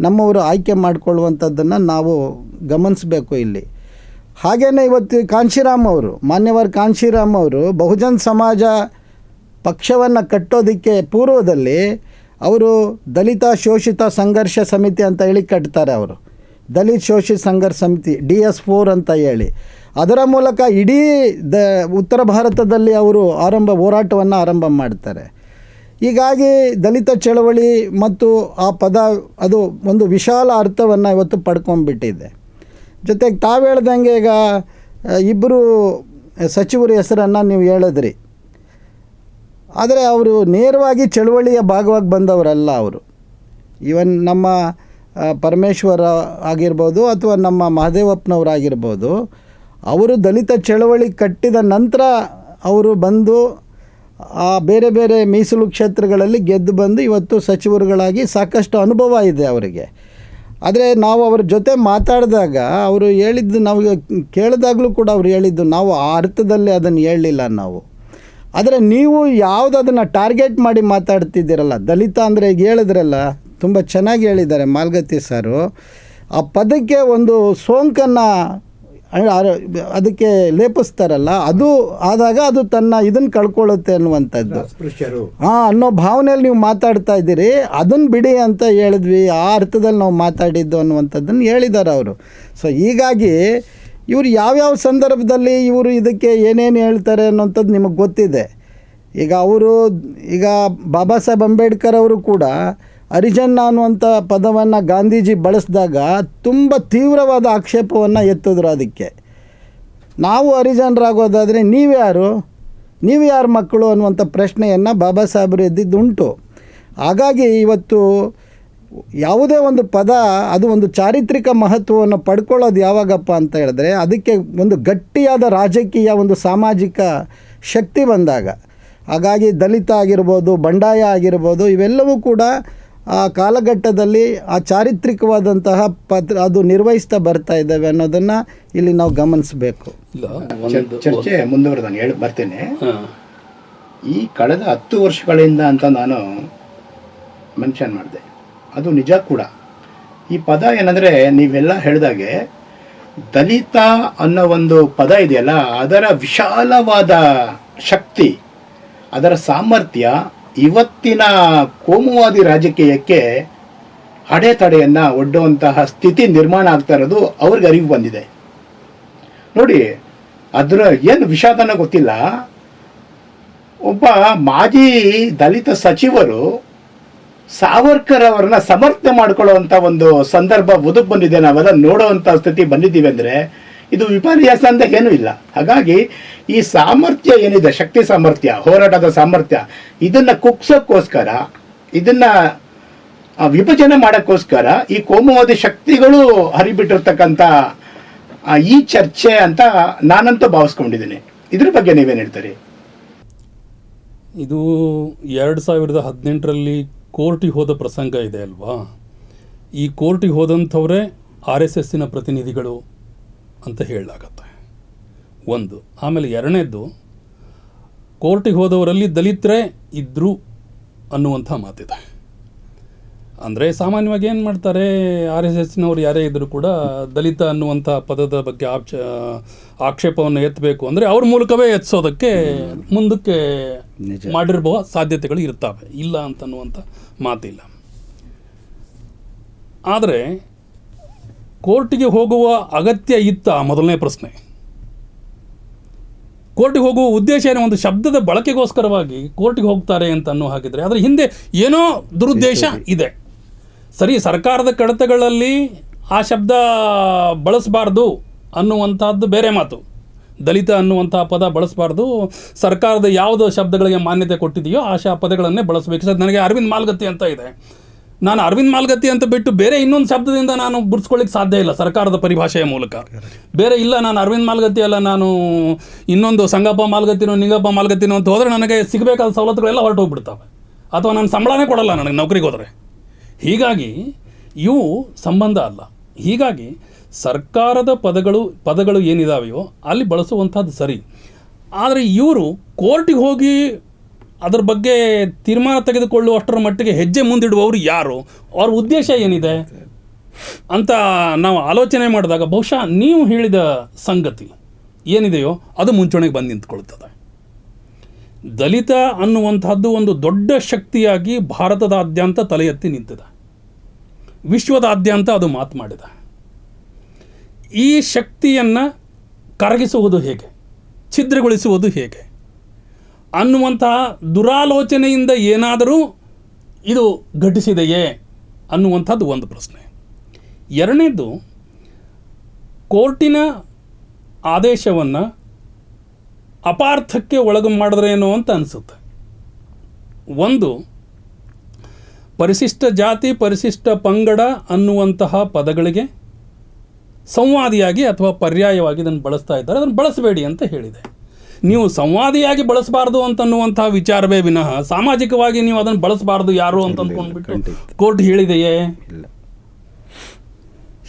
ನಮ್ಮವರು ಆಯ್ಕೆ ಮಾಡಿಕೊಳ್ಳುವಂಥದ್ದನ್ನು ನಾವು ಗಮನಿಸಬೇಕು ಇಲ್ಲಿ. ಹಾಗೆಯೇ ಇವತ್ತು ಕಾಂಶಿರಾಮ್ ಅವರು, ಮಾನ್ಯವರು ಕಾಂಶಿರಾಮ್ ಅವರು ಬಹುಜನ್ ಸಮಾಜ ಪಕ್ಷವನ್ನು ಕಟ್ಟೋದಕ್ಕೆ ಪೂರ್ವದಲ್ಲಿ ಅವರು ದಲಿತ ಶೋಷಿತ ಸಂಘರ್ಷ ಸಮಿತಿ ಅಂತ ಹೇಳಿ ಕಟ್ತಾರೆ. ಅವರು ದಲಿತ ಶೋಷಿತ ಸಂಘರ್ಷ ಸಮಿತಿ DS4 ಅಂತ ಹೇಳಿ, ಅದರ ಮೂಲಕ ಇಡೀ ಉತ್ತರ ಭಾರತದಲ್ಲಿ ಅವರು ಹೋರಾಟವನ್ನು ಆರಂಭ ಮಾಡ್ತಾರೆ. ಹೀಗಾಗಿ ದಲಿತ ಚಳವಳಿ ಮತ್ತು ಆ ಪದ ಅದು ಒಂದು ವಿಶಾಲ ಅರ್ಥವನ್ನು ಇವತ್ತು ಪಡ್ಕೊಂಡ್ಬಿಟ್ಟಿದೆ. ಜೊತೆಗೆ ತಾವು ಹೇಳ್ದಂಗೆ ಈಗ ಇಬ್ಬರು ಸಚಿವರ ಹೆಸರನ್ನು ನೀವು ಹೇಳಿದ್ರಿ, ಆದರೆ ಅವರು ನೇರವಾಗಿ ಚಳವಳಿಯ ಭಾಗವಾಗಿ ಬಂದವರಲ್ಲ. ಅವರು ಈವನ್ ನಮ್ಮ ಪರಮೇಶ್ವರ ಆಗಿರ್ಬೋದು ಅಥವಾ ನಮ್ಮ ಮಹದೇವಪ್ಪನವರಾಗಿರ್ಬೋದು, ಅವರು ದಲಿತ ಚಳವಳಿ ಕಟ್ಟಿದ ನಂತರ ಅವರು ಬಂದು ಆ ಬೇರೆ ಬೇರೆ ಮೀಸಲು ಕ್ಷೇತ್ರಗಳಲ್ಲಿ ಗೆದ್ದು ಬಂದು ಇವತ್ತು ಸಚಿವರುಗಳಾಗಿ ಸಾಕಷ್ಟು ಅನುಭವ ಇದೆ ಅವರಿಗೆ. ಆದರೆ ನಾವು ಅವ್ರ ಜೊತೆ ಮಾತಾಡಿದಾಗ ಅವರು ಹೇಳಿದ್ದು, ನಾವು ಕೇಳಿದಾಗಲೂ ಕೂಡ ಅವರು ಹೇಳಿದ್ದು, ನಾವು ಆ ಅರ್ಥದಲ್ಲಿ ಅದನ್ನು ಹೇಳಲಿಲ್ಲ ನಾವು. ಆದರೆ ನೀವು ಯಾವುದನ್ನು ಟಾರ್ಗೆಟ್ ಮಾಡಿ ಮಾತಾಡ್ತಿದ್ದೀರಲ್ಲ, ದಲಿತ ಅಂದರೆ ಈಗ ಹೇಳಿದ್ರಲ್ಲ, ತುಂಬ ಚೆನ್ನಾಗಿ ಹೇಳಿದ್ದಾರೆ ಮಾಲ್ಗತ್ತಿ ಸಾರು. ಆ ಪದಕ್ಕೆ ಒಂದು ಸೋಂಕನ್ನು ಅದಕ್ಕೆ ಲೇಪಿಸ್ತಾರಲ್ಲ, ಅದು ಆದಾಗ ಅದು ತನ್ನ ಇದನ್ನು ಕಳ್ಕೊಳ್ಳುತ್ತೆ ಅನ್ನುವಂಥದ್ದು ಅಸ್ಪೃಶ್ಯರು ಅನ್ನೋ ಭಾವನೆಯಲ್ಲಿ ನೀವು ಮಾತಾಡ್ತಾ ಇದ್ದೀರಿ. ಅದನ್ನು ಬಿಡಿ ಅಂತ ಹೇಳಿದ್ವಿ, ಆ ಅರ್ಥದಲ್ಲಿ ನಾವು ಮಾತಾಡಿದ್ದು ಅನ್ನುವಂಥದ್ದನ್ನು ಹೇಳಿದ್ದಾರೆ ಅವರು. ಸೊ ಹೀಗಾಗಿ ಇವರು ಯಾವ್ಯಾವ ಸಂದರ್ಭದಲ್ಲಿ ಇವರು ಇದಕ್ಕೆ ಏನೇನು ಹೇಳ್ತಾರೆ ಅನ್ನೋಂಥದ್ದು ನಿಮಗೆ ಗೊತ್ತಿದೆ. ಈಗ ಬಾಬಾ ಸಾಹೇಬ್ ಅಂಬೇಡ್ಕರ್ ಅವರು ಕೂಡ ಹರಿಜನ ಅನ್ನುವಂಥ ಪದವನ್ನು ಗಾಂಧೀಜಿ ಬಳಸಿದಾಗ ತುಂಬ ತೀವ್ರವಾದ ಆಕ್ಷೇಪವನ್ನು ಎತ್ತಿದ್ರು. ಅದಕ್ಕೆ ನಾವು ಹರಿಜನರಾಗೋದಾದರೆ ನೀವು ಯಾರ ಮಕ್ಕಳು ಅನ್ನುವಂಥ ಪ್ರಶ್ನೆಯನ್ನು ಬಾಬಾ ಸಾಹೇಬರು ಎದ್ದಿದ್ದುಂಟು. ಹಾಗಾಗಿ ಇವತ್ತು ಯಾವುದೇ ಒಂದು ಪದ ಅದು ಒಂದು ಚಾರಿತ್ರಿಕ ಮಹತ್ವವನ್ನು ಪಡ್ಕೊಳ್ಳೋದು ಯಾವಾಗಪ್ಪ ಅಂತ ಹೇಳಿದ್ರೆ, ಅದಕ್ಕೆ ಒಂದು ಗಟ್ಟಿಯಾದ ರಾಜಕೀಯ ಒಂದು ಸಾಮಾಜಿಕ ಶಕ್ತಿ ಬಂದಾಗ. ಹಾಗಾಗಿ ದಲಿತ ಆಗಿರ್ಬೋದು, ಬಂಡಾಯ ಆಗಿರ್ಬೋದು, ಇವೆಲ್ಲವೂ ಕೂಡ ಆ ಕಾಲಘಟ್ಟದಲ್ಲಿ ಆ ಚಾರಿತ್ರಿಕವಾದಂತಹ ಅದು ನಿರ್ವಹಿಸ್ತಾ ಬರ್ತಾ ಇದ್ದಾವೆ ಅನ್ನೋದನ್ನು ಇಲ್ಲಿ ನಾವು ಗಮನಿಸಬೇಕು. ಚರ್ಚೆ ಮುಂದುವರೆದು ನಾನು ಬರ್ತೇನೆ. ಈ ಕಳೆದ 10 ವರ್ಷಗಳಿಂದ ಅಂತ ನಾನು ಮೆನ್ಷನ್ ಮಾಡಿದೆ, ಅದು ನಿಜ ಕೂಡ. ಈ ಪದ ಏನಂದರೆ, ನೀವೆಲ್ಲ ಹೇಳಿದಾಗೆ ದಲಿತ ಅನ್ನೋ ಒಂದು ಪದ ಇದೆಯಲ್ಲ, ಅದರ ವಿಶಾಲವಾದ ಶಕ್ತಿ, ಅದರ ಸಾಮರ್ಥ್ಯ ಇವತ್ತಿನ ಕೋಮುವಾದಿ ರಾಜಕೀಯಕ್ಕೆ ಅಡೆತಡೆಯನ್ನು ಒಡ್ಡುವಂತಹ ಸ್ಥಿತಿ ನಿರ್ಮಾಣ ಆಗ್ತಾ ಇರೋದು ಅವ್ರಿಗೆ ಅರಿವು ಬಂದಿದೆ. ನೋಡಿ, ಅದರ ಏನು ವಿಷಾದನ ಗೊತ್ತಿಲ್ಲ, ಒಬ್ಬ ಮಾಜಿ ದಲಿತ ಸಚಿವರು ಸಾವರ್ಕರ್ ಅವರನ್ನ ಸಮರ್ಥನೆ ಮಾಡ್ಕೊಳ್ಳುವಂಥ ಒಂದು ಸಂದರ್ಭ ಒದಗಿ ಬಂದಿದೆ. ನಾವೆಲ್ಲ ನೋಡುವಂಥ ಸ್ಥಿತಿ ಬಂದಿದ್ದೀವಿ ಅಂದರೆ ಇದು ವಿಪರ್ಯಾಸ ಅಂತ ಏನೂ ಇಲ್ಲ. ಹಾಗಾಗಿ ಈ ಸಾಮರ್ಥ್ಯ ಏನಿದೆ, ಶಕ್ತಿ ಸಾಮರ್ಥ್ಯ, ಹೋರಾಟದ ಸಾಮರ್ಥ್ಯ, ಇದನ್ನು ಕುಗ್ಸೋಕ್ಕೋಸ್ಕರ, ಇದನ್ನು ವಿಭಜನೆ ಮಾಡೋಕ್ಕೋಸ್ಕರ ಈ ಕೋಮುವಾದಿ ಶಕ್ತಿಗಳು ಹರಿಬಿಟ್ಟಿರ್ತಕ್ಕಂಥ ಈ ಚರ್ಚೆ ಅಂತ ನಾನಂತೂ ಭಾವಿಸ್ಕೊಂಡಿದ್ದೀನಿ. ಇದ್ರ ಬಗ್ಗೆ ನೀವೇನು ಹೇಳ್ತೀರಿ? ಇದು 2018ರಲ್ಲಿ ಕೋರ್ಟಿಗೆ ಹೋದ ಪ್ರಸಂಗ ಇದೆ ಅಲ್ವಾ? ಈ ಕೋರ್ಟಿಗೆ ಹೋದಂಥವರೇ RSSನ ಪ್ರತಿನಿಧಿಗಳು ಅಂತ ಹೇಳಲಾಗತ್ತೆ ಒಂದು. ಆಮೇಲೆ ಎರಡನೇದ್ದು, ಕೋರ್ಟಿಗೆ ಹೋದವರಲ್ಲಿ ದಲಿತರೇ ಇದ್ದರು ಅನ್ನುವಂಥ ಮಾತಿದೆ. ಅಂದರೆ ಸಾಮಾನ್ಯವಾಗಿ ಏನು ಮಾಡ್ತಾರೆ, RSSನವ್ರು ಯಾರೇ ಇದ್ದರೂ ಕೂಡ ದಲಿತ ಅನ್ನುವಂಥ ಪದದ ಬಗ್ಗೆ ಆಕ್ಷೇಪವನ್ನು ಎತ್ತಬೇಕು ಅಂದರೆ ಅವ್ರ ಮೂಲಕವೇ ಎತ್ತಿಸೋದಕ್ಕೆ ಮುಂದಕ್ಕೆ ಮಾಡಿರುವ ಸಾಧ್ಯತೆಗಳು ಇರ್ತವೆ, ಇಲ್ಲ ಅಂತನ್ನುವಂಥ ಮಾತಿಲ್ಲ. ಆದರೆ ಕೋರ್ಟಿಗೆ ಹೋಗುವ ಅಗತ್ಯ ಇತ್ತ? ಮೊದಲನೇ ಪ್ರಶ್ನೆ. ಕೋರ್ಟಿಗೆ ಹೋಗುವ ಉದ್ದೇಶ ಏನೋ, ಒಂದು ಶಬ್ದದ ಬಳಕೆಗೋಸ್ಕರವಾಗಿ ಕೋರ್ಟಿಗೆ ಹೋಗ್ತಾರೆ ಅಂತ ಅನ್ನೋ ಹಾಗಿದ್ರೆ ಅದರ ಹಿಂದೆ ಏನೋ ದುರುದ್ದೇಶ ಇದೆ. ಸರಿ, ಸರ್ಕಾರದ ಕಡತಗಳಲ್ಲಿ ಆ ಶಬ್ದ ಬಳಸಬಾರ್ದು ಅನ್ನುವಂಥದ್ದು ಬೇರೆ ಮಾತು. ದಲಿತ ಅನ್ನುವಂಥ ಪದ ಬಳಸಬಾರ್ದು, ಸರ್ಕಾರದ ಯಾವುದೋ ಶಬ್ದಗಳಿಗೆ ಮಾನ್ಯತೆ ಕೊಟ್ಟಿದೆಯೋ ಆ ಪದಗಳನ್ನೇ ಬಳಸಬೇಕು. ಸರ್, ನನಗೆ ಅರವಿಂದ್ ಮಾಲ್ಗತ್ತಿ ಅಂತ ಇದೆ, ನಾನು ಅರವಿಂದ್ ಮಾಲ್ಗತ್ತಿ ಅಂತ ಬಿಟ್ಟು ಬೇರೆ ಇನ್ನೊಂದು ಶಬ್ದದಿಂದ ನಾನು ಗುರುತಿಸ್ಕೊಳ್ಳಿಕ್ಕೆ ಸಾಧ್ಯ ಇಲ್ಲ ಸರ್ಕಾರದ ಪರಿಭಾಷೆಯ ಮೂಲಕ. ಬೇರೆ ಇಲ್ಲ, ನಾನು ಅರವಿಂದ್ ಮಾಲ್ಗತ್ತಿ ಅಲ್ಲ, ನಾನು ಇನ್ನೊಂದು ಸಂಗಪ್ಪ ಮಾಲ್ಗತ್ತಿನೋ ನಿಂಗಪ್ಪ ಮಾಲ್ಗತ್ತಿನೋ ಅಂತ ಹೋದರೆ ನನಗೆ ಸಿಗಬೇಕಾದ ಸವಲತ್ತುಗಳೆಲ್ಲ ಹೊರಟೋಗ್ಬಿಡ್ತವೆ, ಅಥವಾ ನಾನು ಸಂಬಳನೇ ಕೊಡಲ್ಲ ನನಗೆ ನೌಕರಿಗೆ ಹೋದರೆ. ಹೀಗಾಗಿ ಇವು ಸಂಬಂಧ ಅಲ್ಲ. ಹೀಗಾಗಿ ಸರ್ಕಾರದ ಪದಗಳು ಏನಿದಾವೆಯೋ ಅಲ್ಲಿ ಬಳಸುವಂಥದ್ದು ಸರಿ. ಆದರೆ ಇವರು ಕೋರ್ಟಿಗೆ ಹೋಗಿ ಅದರ ಬಗ್ಗೆ ತೀರ್ಮಾನ ತೆಗೆದುಕೊಳ್ಳುವಷ್ಟರ ಮಟ್ಟಿಗೆ ಹೆಜ್ಜೆ ಮುಂದಿಡುವವರು ಯಾರು, ಅವ್ರ ಉದ್ದೇಶ ಏನಿದೆ ಅಂತ ನಾವು ಆಲೋಚನೆ ಮಾಡಿದಾಗ ಬಹುಶಃ ನೀವು ಹೇಳಿದ ಸಂಗತಿ ಏನಿದೆಯೋ ಅದು ಮುಂಚೂಣಿಗೆ ಬಂದು ನಿಂತ್ಕೊಳ್ತದೆ. ದಲಿತ ಅನ್ನುವಂಥದ್ದು ಒಂದು ದೊಡ್ಡ ಶಕ್ತಿಯಾಗಿ ಭಾರತದಾದ್ಯಂತ ತಲೆ ಎತ್ತಿ ನಿಂತಿದೆ, ವಿಶ್ವದಾದ್ಯಂತ ಅದು ಮಾತು ಮಾಡಿದೆ. ಈ ಶಕ್ತಿಯನ್ನು ಕರಗಿಸುವುದು ಹೇಗೆ, ಛಿದ್ರಗೊಳಿಸುವುದು ಹೇಗೆ ಅನ್ನುವಂತಹ ದುರಾಲೋಚನೆಯಿಂದ ಏನಾದರೂ ಇದು ಘಟಿಸಿದೆಯೇ ಅನ್ನುವಂಥದ್ದು ಒಂದು ಪ್ರಶ್ನೆ. ಎರಡನೇದು, ಕೋರ್ಟಿನ ಆದೇಶವನ್ನು ಅಪಾರ್ಥಕ್ಕೆ ಒಳಗು ಮಾಡಿದ್ರೇನೋ ಅಂತ ಅನಿಸುತ್ತೆ. ಒಂದು, ಪರಿಶಿಷ್ಟ ಜಾತಿ ಪರಿಶಿಷ್ಟ ಪಂಗಡ ಅನ್ನುವಂತಹ ಪದಗಳಿಗೆ ಸಂವಾದಿಯಾಗಿ ಅಥವಾ ಪರ್ಯಾಯವಾಗಿ ಇದನ್ನು ಬಳಸ್ತಾ ಇದ್ದಾರೆ, ಅದನ್ನು ಬಳಸಬೇಡಿ ಅಂತ ಹೇಳಿದೆ. ನೀವು ಸಂವಾದಿಯಾಗಿ ಬಳಸಬಾರ್ದು ಅಂತನ್ನುವಂಥ ವಿಚಾರವೇ ವಿನಃ ಸಾಮಾಜಿಕವಾಗಿ ನೀವು ಅದನ್ನು ಬಳಸಬಾರ್ದು ಯಾರು ಅಂತ ಅಂದ್ಕೊಂಡ್ಬಿಟ್ಟು ಕೋರ್ಟ್ ಹೇಳಿದೆಯೇ?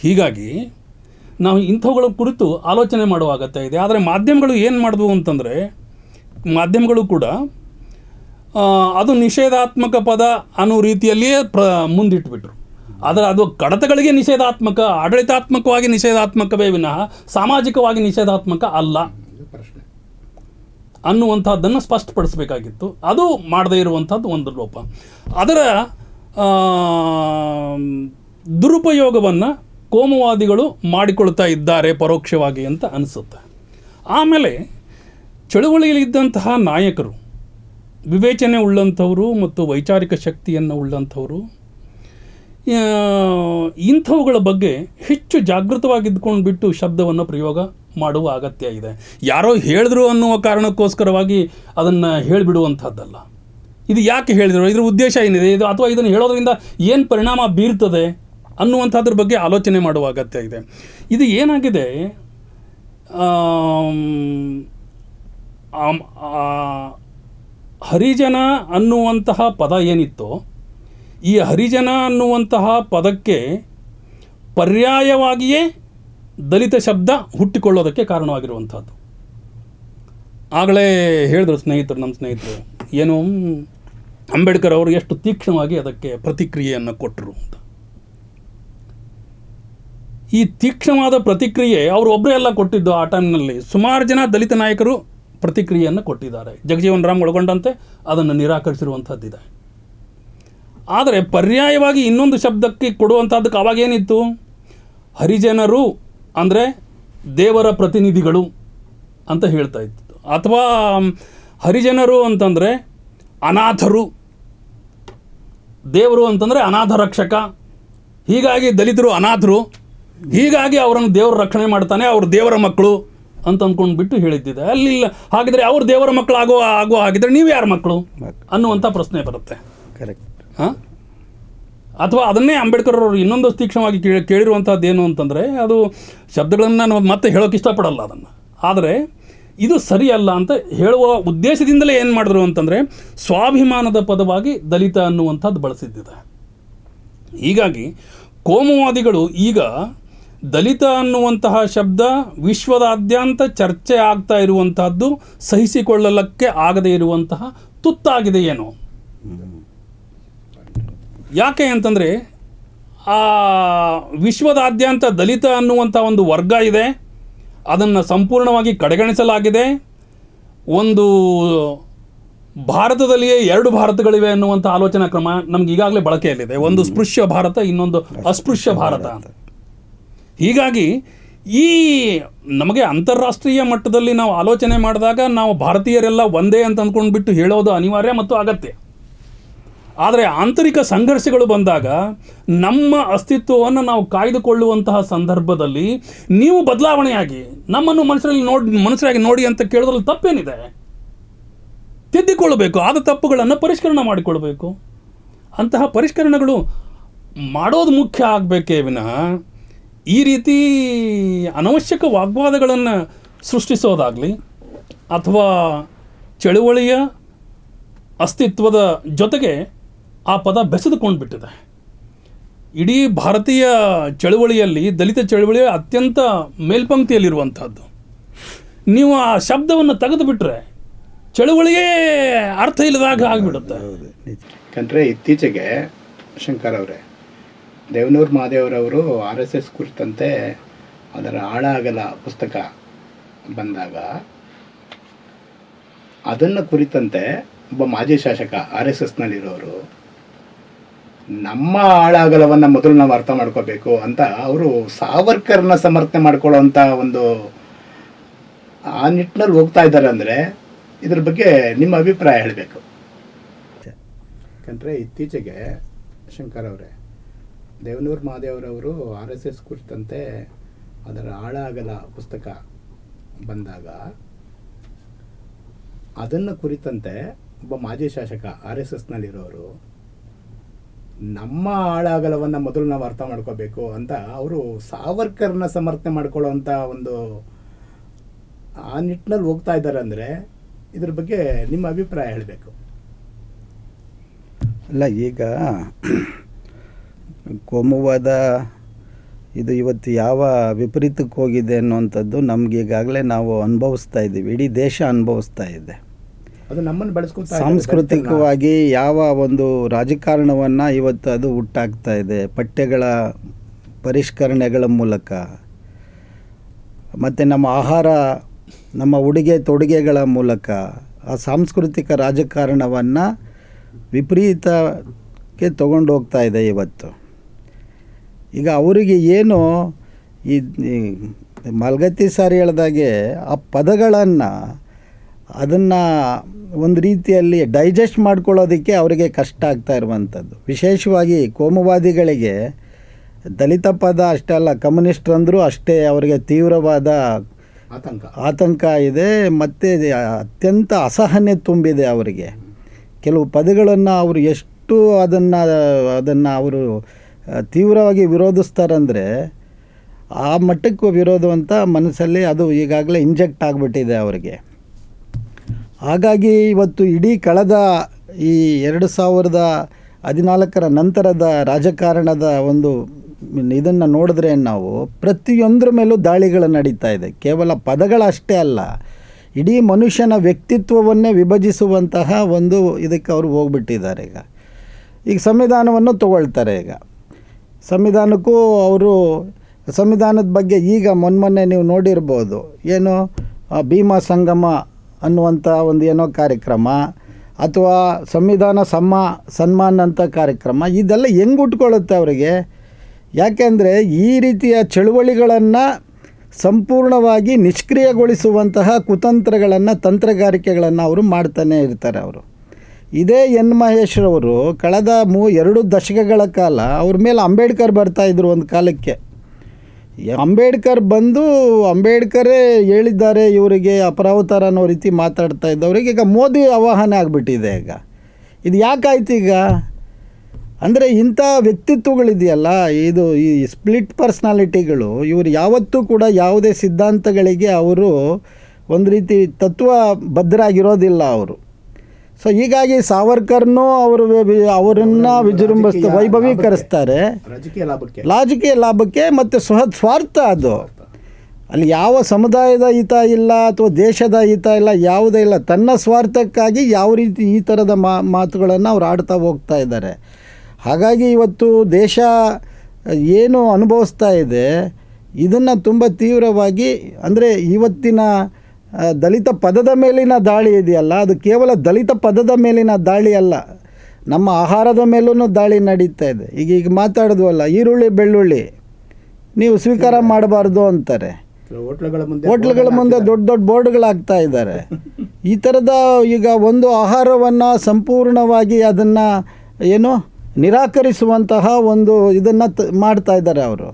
ಹೀಗಾಗಿ ನಾವು ಇಂಥವುಗಳ ಕುರಿತು ಆಲೋಚನೆ ಮಾಡುವ ಅಗತ್ಯ ಇದೆ. ಆದರೆ ಮಾಧ್ಯಮಗಳು ಏನು ಮಾಡಿದ್ವು ಅಂತಂದರೆ, ಮಾಧ್ಯಮಗಳು ಕೂಡ ಅದು ನಿಷೇಧಾತ್ಮಕ ಪದ ಅನ್ನೋ ರೀತಿಯಲ್ಲಿಯೇ ಮುಂದಿಟ್ಬಿಟ್ರು. ಆದರೆ ಅದು ಕಡತಗಳಿಗೆ ನಿಷೇಧಾತ್ಮಕ, ಆಡಳಿತಾತ್ಮಕವಾಗಿ ನಿಷೇಧಾತ್ಮಕವೇ ವಿನಃ ಸಾಮಾಜಿಕವಾಗಿ ನಿಷೇಧಾತ್ಮಕ ಅಲ್ಲ ಪ್ರಶ್ನೆ ಅನ್ನುವಂಥದ್ದನ್ನು ಸ್ಪಷ್ಟಪಡಿಸಬೇಕಾಗಿತ್ತು. ಅದು ಮಾಡದೇ ಇರುವಂಥದ್ದು ಒಂದು ಲೋಪ. ಅದರ ದುರುಪಯೋಗವನ್ನು ಕೋಮುವಾದಿಗಳು ಮಾಡಿಕೊಳ್ತಾ ಇದ್ದಾರೆ ಪರೋಕ್ಷವಾಗಿ ಅಂತ ಅನಿಸುತ್ತೆ. ಆಮೇಲೆ ಚಳುವಳಿಯಲ್ಲಿದ್ದಂತಹ ನಾಯಕರು ವಿವೇಚನೆ ಉಳ್ಳಂಥವರು ಮತ್ತು ವೈಚಾರಿಕ ಶಕ್ತಿಯನ್ನು ಉಳ್ಳಂಥವರು ಇಂಥವುಗಳ ಬಗ್ಗೆ ಹೆಚ್ಚು ಜಾಗೃತವಾಗಿದ್ದುಕೊಂಡು ಬಿಟ್ಟು ಶಬ್ದವನ್ನು ಪ್ರಯೋಗ ಮಾಡುವ ಅಗತ್ಯ ಇದೆ. ಯಾರೋ ಹೇಳಿದ್ರು ಅನ್ನುವ ಕಾರಣಕ್ಕೋಸ್ಕರವಾಗಿ ಅದನ್ನು ಹೇಳಿಬಿಡುವಂಥದ್ದಲ್ಲ. ಇದು ಯಾಕೆ ಹೇಳಿದರು, ಇದರ ಉದ್ದೇಶ ಏನಿದೆ, ಇದು ಅಥವಾ ಇದನ್ನು ಹೇಳೋದ್ರಿಂದ ಏನು ಪರಿಣಾಮ ಬೀರ್ತದೆ ಅನ್ನುವಂಥದ್ರ ಬಗ್ಗೆ ಆಲೋಚನೆ ಮಾಡುವ ಅಗತ್ಯ ಇದೆ. ಇದು ಏನಾಗಿದೆ, ಹರಿಜನ ಅನ್ನುವಂತಹ ಪದ ಏನಿತ್ತೋ, ಈ ಹರಿಜನ ಅನ್ನುವಂತಹ ಪದಕ್ಕೆ ಪರ್ಯಾಯವಾಗಿಯೇ ದಲಿತ ಶಬ್ದ ಹುಟ್ಟಿಕೊಳ್ಳೋದಕ್ಕೆ ಕಾರಣವಾಗಿರುವಂಥದ್ದು. ಆಗಲೇ ಹೇಳಿದ್ರು ನಮ್ಮ ಸ್ನೇಹಿತರು ಏನು, ಅಂಬೇಡ್ಕರ್ ಅವರು ಎಷ್ಟು ತೀಕ್ಷ್ಣವಾಗಿ ಅದಕ್ಕೆ ಪ್ರತಿಕ್ರಿಯೆಯನ್ನು ಕೊಟ್ಟರು ಅಂತ. ಈ ತೀಕ್ಷ್ಣವಾದ ಪ್ರತಿಕ್ರಿಯೆ ಅವರು ಒಬ್ಬರೇ ಎಲ್ಲ ಕೊಟ್ಟಿದ್ದು. ಆ ಟೈಮ್ನಲ್ಲಿ ಸುಮಾರು ಜನ ದಲಿತ ನಾಯಕರು ಪ್ರತಿಕ್ರಿಯೆಯನ್ನು ಕೊಟ್ಟಿದ್ದಾರೆ. ಜಗಜೀವನ್ ರಾಮ್ ಒಳಗೊಂಡಂತೆ ಅದನ್ನು ನಿರಾಕರಿಸಿರುವಂಥದ್ದಿದೆ. ಆದರೆ ಪರ್ಯಾಯವಾಗಿ ಇನ್ನೊಂದು ಶಬ್ದಕ್ಕೆ ಕೊಡುವಂಥದ್ದಕ್ಕೆ ಅವಾಗೇನಿತ್ತು, ಹರಿಜನರು ಅಂದರೆ ದೇವರ ಪ್ರತಿನಿಧಿಗಳು ಅಂತ ಹೇಳ್ತಾ ಇತ್ತು, ಅಥವಾ ಹರಿಜನರು ಅಂತಂದರೆ ಅನಾಥರು, ದೇವರು ಅಂತಂದರೆ ಅನಾಥ ರಕ್ಷಕ, ಹೀಗಾಗಿ ದಲಿತರು ಅನಾಥರು, ಹೀಗಾಗಿ ಅವರನ್ನು ದೇವರು ರಕ್ಷಣೆ ಮಾಡ್ತಾನೆ, ಅವರು ದೇವರ ಮಕ್ಕಳು ಅಂತ ಅಂದ್ಕೊಂಡು ಬಿಟ್ಟು ಹೇಳಿದ್ದಿದೆ. ಅಲ್ಲಿ ಹಾಗಿದ್ರೆ ಅವ್ರು ದೇವರ ಮಕ್ಕಳು ಆಗೋ ಹಾಗಿದ್ರೆ ನೀವು ಯಾರ ಮಕ್ಕಳು ಅನ್ನುವಂಥ ಪ್ರಶ್ನೆ ಬರುತ್ತೆ. ಕರೆಕ್ಟ್. ಹಾಂ, ಅಥವಾ ಅದನ್ನೇ ಅಂಬೇಡ್ಕರ್ ಅವರು ಇನ್ನೊಂದು ತೀಕ್ಷ್ಣವಾಗಿ ಕೇಳಿರುವಂಥದ್ದು ಏನು ಅಂತಂದರೆ, ಅದು ಶಬ್ದಗಳನ್ನು ನಾನು ಮತ್ತೆ ಹೇಳೋಕೆ ಇಷ್ಟಪಡಲ್ಲ ಅದನ್ನು, ಆದರೆ ಇದು ಸರಿಯಲ್ಲ ಅಂತ ಹೇಳುವ ಉದ್ದೇಶದಿಂದಲೇ ಏನು ಮಾಡಿದ್ರು ಅಂತಂದರೆ ಸ್ವಾಭಿಮಾನದ ಪದವಾಗಿ ದಲಿತ ಅನ್ನುವಂಥದ್ದು ಬಳಸಿದ್ದಿದೆ. ಹೀಗಾಗಿ ಕೋಮುವಾದಿಗಳು ಈಗ ದಲಿತ ಅನ್ನುವಂತಹ ಶಬ್ದ ವಿಶ್ವದಾದ್ಯಂತ ಚರ್ಚೆ ಆಗ್ತಾ ಇರುವಂತಹದ್ದು ಸಹಿಸಿಕೊಳ್ಳಲಕ್ಕೆ ಆಗದೇ ಇರುವಂತಹ ತುತ್ತಾಗಿದೆ ಏನೋ. ಯಾಕೆ ಅಂತಂದರೆ ಆ ವಿಶ್ವದಾದ್ಯಂತ ದಲಿತ ಅನ್ನುವಂಥ ಒಂದು ವರ್ಗ ಇದೆ, ಅದನ್ನು ಸಂಪೂರ್ಣವಾಗಿ ಕಡೆಗಣಿಸಲಾಗಿದೆ. ಒಂದು ಭಾರತದಲ್ಲಿಯೇ ಎರಡು ಭಾರತಗಳಿವೆ ಅನ್ನುವಂಥ ಆಲೋಚನಾ ಕ್ರಮ ನಮ್ಗೆ ಈಗಾಗಲೇ ಬಳಕೆಯಲ್ಲಿದೆ. ಒಂದು ಸ್ಪೃಶ್ಯ ಭಾರತ, ಇನ್ನೊಂದು ಅಸ್ಪೃಶ್ಯ ಭಾರತ ಅಂತ. ಹೀಗಾಗಿ ಈ ನಮಗೆ ಅಂತಾರಾಷ್ಟ್ರೀಯ ಮಟ್ಟದಲ್ಲಿ ನಾವು ಆಲೋಚನೆ ಮಾಡಿದಾಗ ನಾವು ಭಾರತೀಯರೆಲ್ಲ ಒಂದೇ ಅಂತ ಅಂದ್ಕೊಂಡ್ಬಿಟ್ಟು ಹೇಳೋದು ಅನಿವಾರ್ಯ ಮತ್ತು ಅಗತ್ಯ. ಆದರೆ ಆಂತರಿಕ ಸಂಘರ್ಷಗಳು ಬಂದಾಗ ನಮ್ಮ ಅಸ್ತಿತ್ವವನ್ನು ನಾವು ಕಾಯ್ದುಕೊಳ್ಳುವಂತಹ ಸಂದರ್ಭದಲ್ಲಿ ನೀವು ಬದಲಾವಣೆಯಾಗಿ ನಮ್ಮನ್ನು ಮನುಷ್ಯರಾಗಿ ನೋಡಿ ಅಂತ ಕೇಳೋದ್ರಲ್ಲಿ ತಪ್ಪೇನಿದೆ? ತಿದ್ದಿಕೊಳ್ಳಬೇಕು, ಆದ ತಪ್ಪುಗಳನ್ನು ಪರಿಷ್ಕರಣೆ ಮಾಡಿಕೊಳ್ಬೇಕು. ಅಂತಹ ಪರಿಷ್ಕರಣೆಗಳು ಮಾಡೋದು ಮುಖ್ಯ ಆಗಬೇಕೇ ವಿನಃ ಈ ರೀತಿ ಅನವಶ್ಯಕ ವಾಗ್ವಾದಗಳನ್ನು ಸೃಷ್ಟಿಸೋದಾಗಲಿ ಅಥವಾ ಚಳುವಳಿಯ ಅಸ್ತಿತ್ವದ ಜೊತೆಗೆ ಆ ಪದ ಬೆಸೆದುಕೊಂಡು ಬಿಟ್ಟಿದೆ. ಇಡೀ ಭಾರತೀಯ ಚಳುವಳಿಯಲ್ಲಿ ದಲಿತ ಚಳುವಳಿಯ ಅತ್ಯಂತ ಮೇಲ್ಪಂಕ್ತಿಯಲ್ಲಿರುವಂಥದ್ದು. ನೀವು ಆ ಶಬ್ದವನ್ನು ತೆಗೆದು ಬಿಟ್ಟರೆ ಚಳುವಳಿಯೇ ಅರ್ಥ ಇಲ್ಲದಾಗ ಆಗಿಬಿಡುತ್ತೆ. ಯಾಕಂದರೆ ಇತ್ತೀಚೆಗೆ ಶಂಕರ್ ಅವರೇ, ದೇವನೂರು ಮಹಾದೇವರವರು RSS ಕುರಿತಂತೆ ಅದರ ಆಳ ಅಗಲ ಪುಸ್ತಕ ಬಂದಾಗ ಅದನ್ನು ಕುರಿತಂತೆ ಒಬ್ಬ ಮಾಜಿ ಶಾಸಕ RSSನಲ್ಲಿರೋರು ನಮ್ಮ ಆಳ ಅಗಲವನ್ನು ಮೊದಲು ನಾವು ಅರ್ಥ ಮಾಡ್ಕೋಬೇಕು ಅಂತ ಅವರು ಸಾವರ್ಕರ್ನ ಸಮರ್ಥನೆ ಮಾಡ್ಕೊಳ್ಳೋವಂಥ ಒಂದು ಆ ನಿಟ್ಟಿನಲ್ಲಿ ಹೋಗ್ತಾ ಇದ್ದಾರೆ. ಅಂದರೆ ಇದ್ರ ಬಗ್ಗೆ ನಿಮ್ಮ ಅಭಿಪ್ರಾಯ ಹೇಳಬೇಕು. ಯಾಕಂದರೆ ಇತ್ತೀಚೆಗೆ ಶಂಕರ್ ಅವರೇ, ದೇವನೂರು ಮಹಾದೇವರವರು RSS ಕುರಿತಂತೆ ಅದರ ಆಳ ಅಗಲ ಪುಸ್ತಕ ಬಂದಾಗ ಅದನ್ನು ಕುರಿತಂತೆ ಒಬ್ಬ ಮಾಜಿ ಶಾಸಕ RSSನಲ್ಲಿರೋರು ನಮ್ಮ ಆಳ ಅಗಲವನ್ನು ಮೊದಲು ನಾವು ಅರ್ಥ ಮಾಡ್ಕೋಬೇಕು ಅಂತ ಅವರು ಸಾವರ್ಕರ್ನ ಸಮರ್ಥನೆ ಮಾಡ್ಕೊಳ್ಳೋವಂಥ ಒಂದು ಆ ನಿಟ್ಟಿನಲ್ಲಿ ಹೋಗ್ತಾ ಇದ್ದಾರೆ. ಅಂದರೆ ಇದ್ರ ಬಗ್ಗೆ ನಿಮ್ಮ ಅಭಿಪ್ರಾಯ ಹೇಳಬೇಕು. ಅಲ್ಲ, ಈಗ ಕೋಮುವಾದ ಇದು ಇವತ್ತು ಯಾವ ವಿಪರೀತಕ್ಕೆ ಹೋಗಿದೆ ಅನ್ನುವಂಥದ್ದು ನಮ್ಗೆ ಈಗಾಗಲೇ ನಾವು ಅನುಭವಿಸ್ತಾ ಇದ್ದೀವಿ, ಇಡೀ ದೇಶ ಅನುಭವಿಸ್ತಾ ಇದೆ. ಅದು ನಮ್ಮನ್ನು ಬೆಳೆಸ್ಕೊತಾ ಇದೆ. ಸಾಂಸ್ಕೃತಿಕವಾಗಿ ಯಾವ ಒಂದು ರಾಜಕಾರಣವನ್ನು ಇವತ್ತು ಅದು ಹುಟ್ಟಾಗ್ತಾ ಇದೆ, ಪಠ್ಯಗಳ ಪರಿಷ್ಕರಣೆಗಳ ಮೂಲಕ, ಮತ್ತು ನಮ್ಮ ಆಹಾರ, ನಮ್ಮ ಉಡುಗೆ ತೊಡುಗೆಗಳ ಮೂಲಕ ಆ ಸಾಂಸ್ಕೃತಿಕ ರಾಜಕಾರಣವನ್ನು ವಿಪರೀತಕ್ಕೆ ತಗೊಂಡು ಹೋಗ್ತಾ ಇದೆ ಇವತ್ತು. ಈಗ ಅವರಿಗೆ ಏನು ಈ ಮಲ್ಗತ್ತಿ ಸಾರಿ ಹೇಳ್ದಾಗೆ ಆ ಪದಗಳನ್ನು ಅದನ್ನು ಒಂದು ರೀತಿಯಲ್ಲಿ ಡೈಜೆಸ್ಟ್ ಮಾಡ್ಕೊಳ್ಳೋದಕ್ಕೆ ಅವರಿಗೆ ಕಷ್ಟ ಆಗ್ತಾ ಇರುವಂಥದ್ದು. ವಿಶೇಷವಾಗಿ ಕೋಮುವಾದಿಗಳಿಗೆ ದಲಿತ ಪದ ಅಷ್ಟೇ ಅಲ್ಲ, ಕಮ್ಯುನಿಸ್ಟ್ರಂದರೂ ಅಷ್ಟೇ ಅವರಿಗೆ ತೀವ್ರವಾದ ಆತಂಕ ಇದೆ, ಮತ್ತು ಅತ್ಯಂತ ಅಸಹನೆ ತುಂಬಿದೆ ಅವರಿಗೆ. ಕೆಲವು ಪದಗಳನ್ನು ಅವರು ಎಷ್ಟು ಅದನ್ನು ಅವರು ತೀವ್ರವಾಗಿ ವಿರೋಧಿಸ್ತಾರಂದರೆ ಆ ಮಟ್ಟಕ್ಕೂ ವಿರೋಧವಂತ ಮನಸ್ಸಲ್ಲಿ ಅದು ಈಗಾಗಲೇ ಇಂಜೆಕ್ಟ್ ಆಗಿಬಿಟ್ಟಿದೆ ಅವರಿಗೆ. ಹಾಗಾಗಿ ಇವತ್ತು ಇಡೀ ಕಳೆದ ಈ 2014 ನಂತರದ ರಾಜಕಾರಣದ ಒಂದು ಇದನ್ನು ನೋಡಿದ್ರೆ ನಾವು ಪ್ರತಿಯೊಂದರ ಮೇಲೂ ದಾಳಿಗಳು ನಡೀತಾ ಇದೆ. ಕೇವಲ ಪದಗಳಷ್ಟೇ ಅಲ್ಲ, ಇಡೀ ಮನುಷ್ಯನ ವ್ಯಕ್ತಿತ್ವವನ್ನೇ ವಿಭಜಿಸುವಂತಹ ಒಂದು ಇದಕ್ಕೆ ಅವರು ಹೋಗ್ಬಿಟ್ಟಿದ್ದಾರೆ. ಈಗ ಸಂವಿಧಾನವನ್ನು ತಗೊಳ್ತಾರೆ. ಈಗ ಸಂವಿಧಾನಕ್ಕೂ ಅವರು ಸಂವಿಧಾನದ ಬಗ್ಗೆ ಈಗ ಮೊನ್ನೆ ನೀವು ನೋಡಿರ್ಬೋದು, ಏನು ಭೀಮಾ ಸಂಗಮ ಅನ್ನುವಂಥ ಒಂದು ಏನೋ ಕಾರ್ಯಕ್ರಮ, ಅಥವಾ ಸಂವಿಧಾನ ಸನ್ಮಾನ ಅಂತ ಕಾರ್ಯಕ್ರಮ, ಇದೆಲ್ಲ ಹೆಂಗೆ ಉಟ್ಕೊಳ್ಳುತ್ತೆ ಅವರಿಗೆ? ಯಾಕೆಂದರೆ ಈ ರೀತಿಯ ಚಳುವಳಿಗಳನ್ನು ಸಂಪೂರ್ಣವಾಗಿ ನಿಷ್ಕ್ರಿಯಗೊಳಿಸುವಂತಹ ಕುತಂತ್ರಗಳನ್ನು, ತಂತ್ರಗಾರಿಕೆಗಳನ್ನು ಅವರು ಮಾಡ್ತಾನೆ ಇರ್ತಾರೆ. ಅವರು ಇದೇ ಎನ್ ಮಹೇಶ್ರವರು ಕಳೆದ 2 ದಶಕಗಳ ಕಾಲ ಅವ್ರ ಮೇಲೆ ಅಂಬೇಡ್ಕರ್ ಬರ್ತಾಯಿದ್ರು. ಒಂದು ಕಾಲಕ್ಕೆ ಅಂಬೇಡ್ಕರ್ ಬಂದು ಅಂಬೇಡ್ಕರೇ ಹೇಳಿದ್ದಾರೆ ಇವರಿಗೆ ಅಪರಾವತಾರ ಅನ್ನೋ ರೀತಿ ಮಾತಾಡ್ತಾ ಇದ್ದವ್ರಿಗೆ ಈಗ ಮೋದಿ ಆವಾಹನೆ ಆಗಿಬಿಟ್ಟಿದೆ. ಈಗ ಇದು ಯಾಕಾಯ್ತು ಈಗ ಅಂದರೆ ಇಂಥ ವ್ಯಕ್ತಿತ್ವಗಳಿದೆಯಲ್ಲ, ಇದು ಈ ಸ್ಪ್ಲಿಟ್ ಪರ್ಸ್ನಾಲಿಟಿಗಳು, ಇವರು ಯಾವತ್ತೂ ಕೂಡ ಯಾವುದೇ ಸಿದ್ಧಾಂತಗಳಿಗೆ ಅವರು ಒಂದು ರೀತಿ ತತ್ವಬದ್ಧರಾಗಿರೋದಿಲ್ಲ ಅವರು. ಸೊ ಹೀಗಾಗಿ ಸಾವರ್ಕರ್ನೂ ಅವರನ್ನು ವೈಭವೀಕರಿಸ್ತಾರೆ ರಾಜಕೀಯ ಲಾಭಕ್ಕೆ ಮತ್ತು ಸ್ವಾರ್ಥ. ಅದು ಅಲ್ಲಿ ಯಾವ ಸಮುದಾಯದ ಹಿತ ಇಲ್ಲ ಅಥವಾ ದೇಶದ ಹಿತ ಇಲ್ಲ, ಯಾವುದೇ ಇಲ್ಲ, ತನ್ನ ಸ್ವಾರ್ಥಕ್ಕಾಗಿ ಯಾವ ರೀತಿ ಈ ಥರದ ಮಾತುಗಳನ್ನು ಅವ್ರು ಆಡ್ತಾ ಹೋಗ್ತಾ ಇದ್ದಾರೆ. ಹಾಗಾಗಿ ಇವತ್ತು ದೇಶ ಏನು ಅನುಭವಿಸ್ತಾ ಇದೆ ಇದನ್ನು ತುಂಬ ತೀವ್ರವಾಗಿ, ಅಂದರೆ ಇವತ್ತಿನ ದಲಿತ ಪದದ ಮೇಲಿನ ದಾಳಿ ಇದೆಯಲ್ಲ, ಅದು ಕೇವಲ ದಲಿತ ಪದದ ಮೇಲಿನ ದಾಳಿ ಅಲ್ಲ, ನಮ್ಮ ಆಹಾರದ ಮೇಲೂ ದಾಳಿ ನಡೀತಾ ಇದೆ. ಈಗ ಮಾತಾಡಿದ್ವಲ್ಲ, ಈರುಳ್ಳಿ ಬೆಳ್ಳುಳ್ಳಿ ನೀವು ಸ್ವೀಕಾರ ಮಾಡಬಾರ್ದು ಅಂತಾರೆ. ಹೋಟ್ಲುಗಳ ಮುಂದೆ ದೊಡ್ಡ ದೊಡ್ಡ ಬೋರ್ಡ್ಗಳಾಗ್ತಾ ಇದ್ದಾರೆ. ಈ ಥರದ ಈಗ ಒಂದು ಆಹಾರವನ್ನು ಸಂಪೂರ್ಣವಾಗಿ ಅದನ್ನು ಏನು ನಿರಾಕರಿಸುವಂತಹ ಒಂದು ಇದನ್ನು ಮಾಡ್ತಾ ಇದ್ದಾರೆ ಅವರು.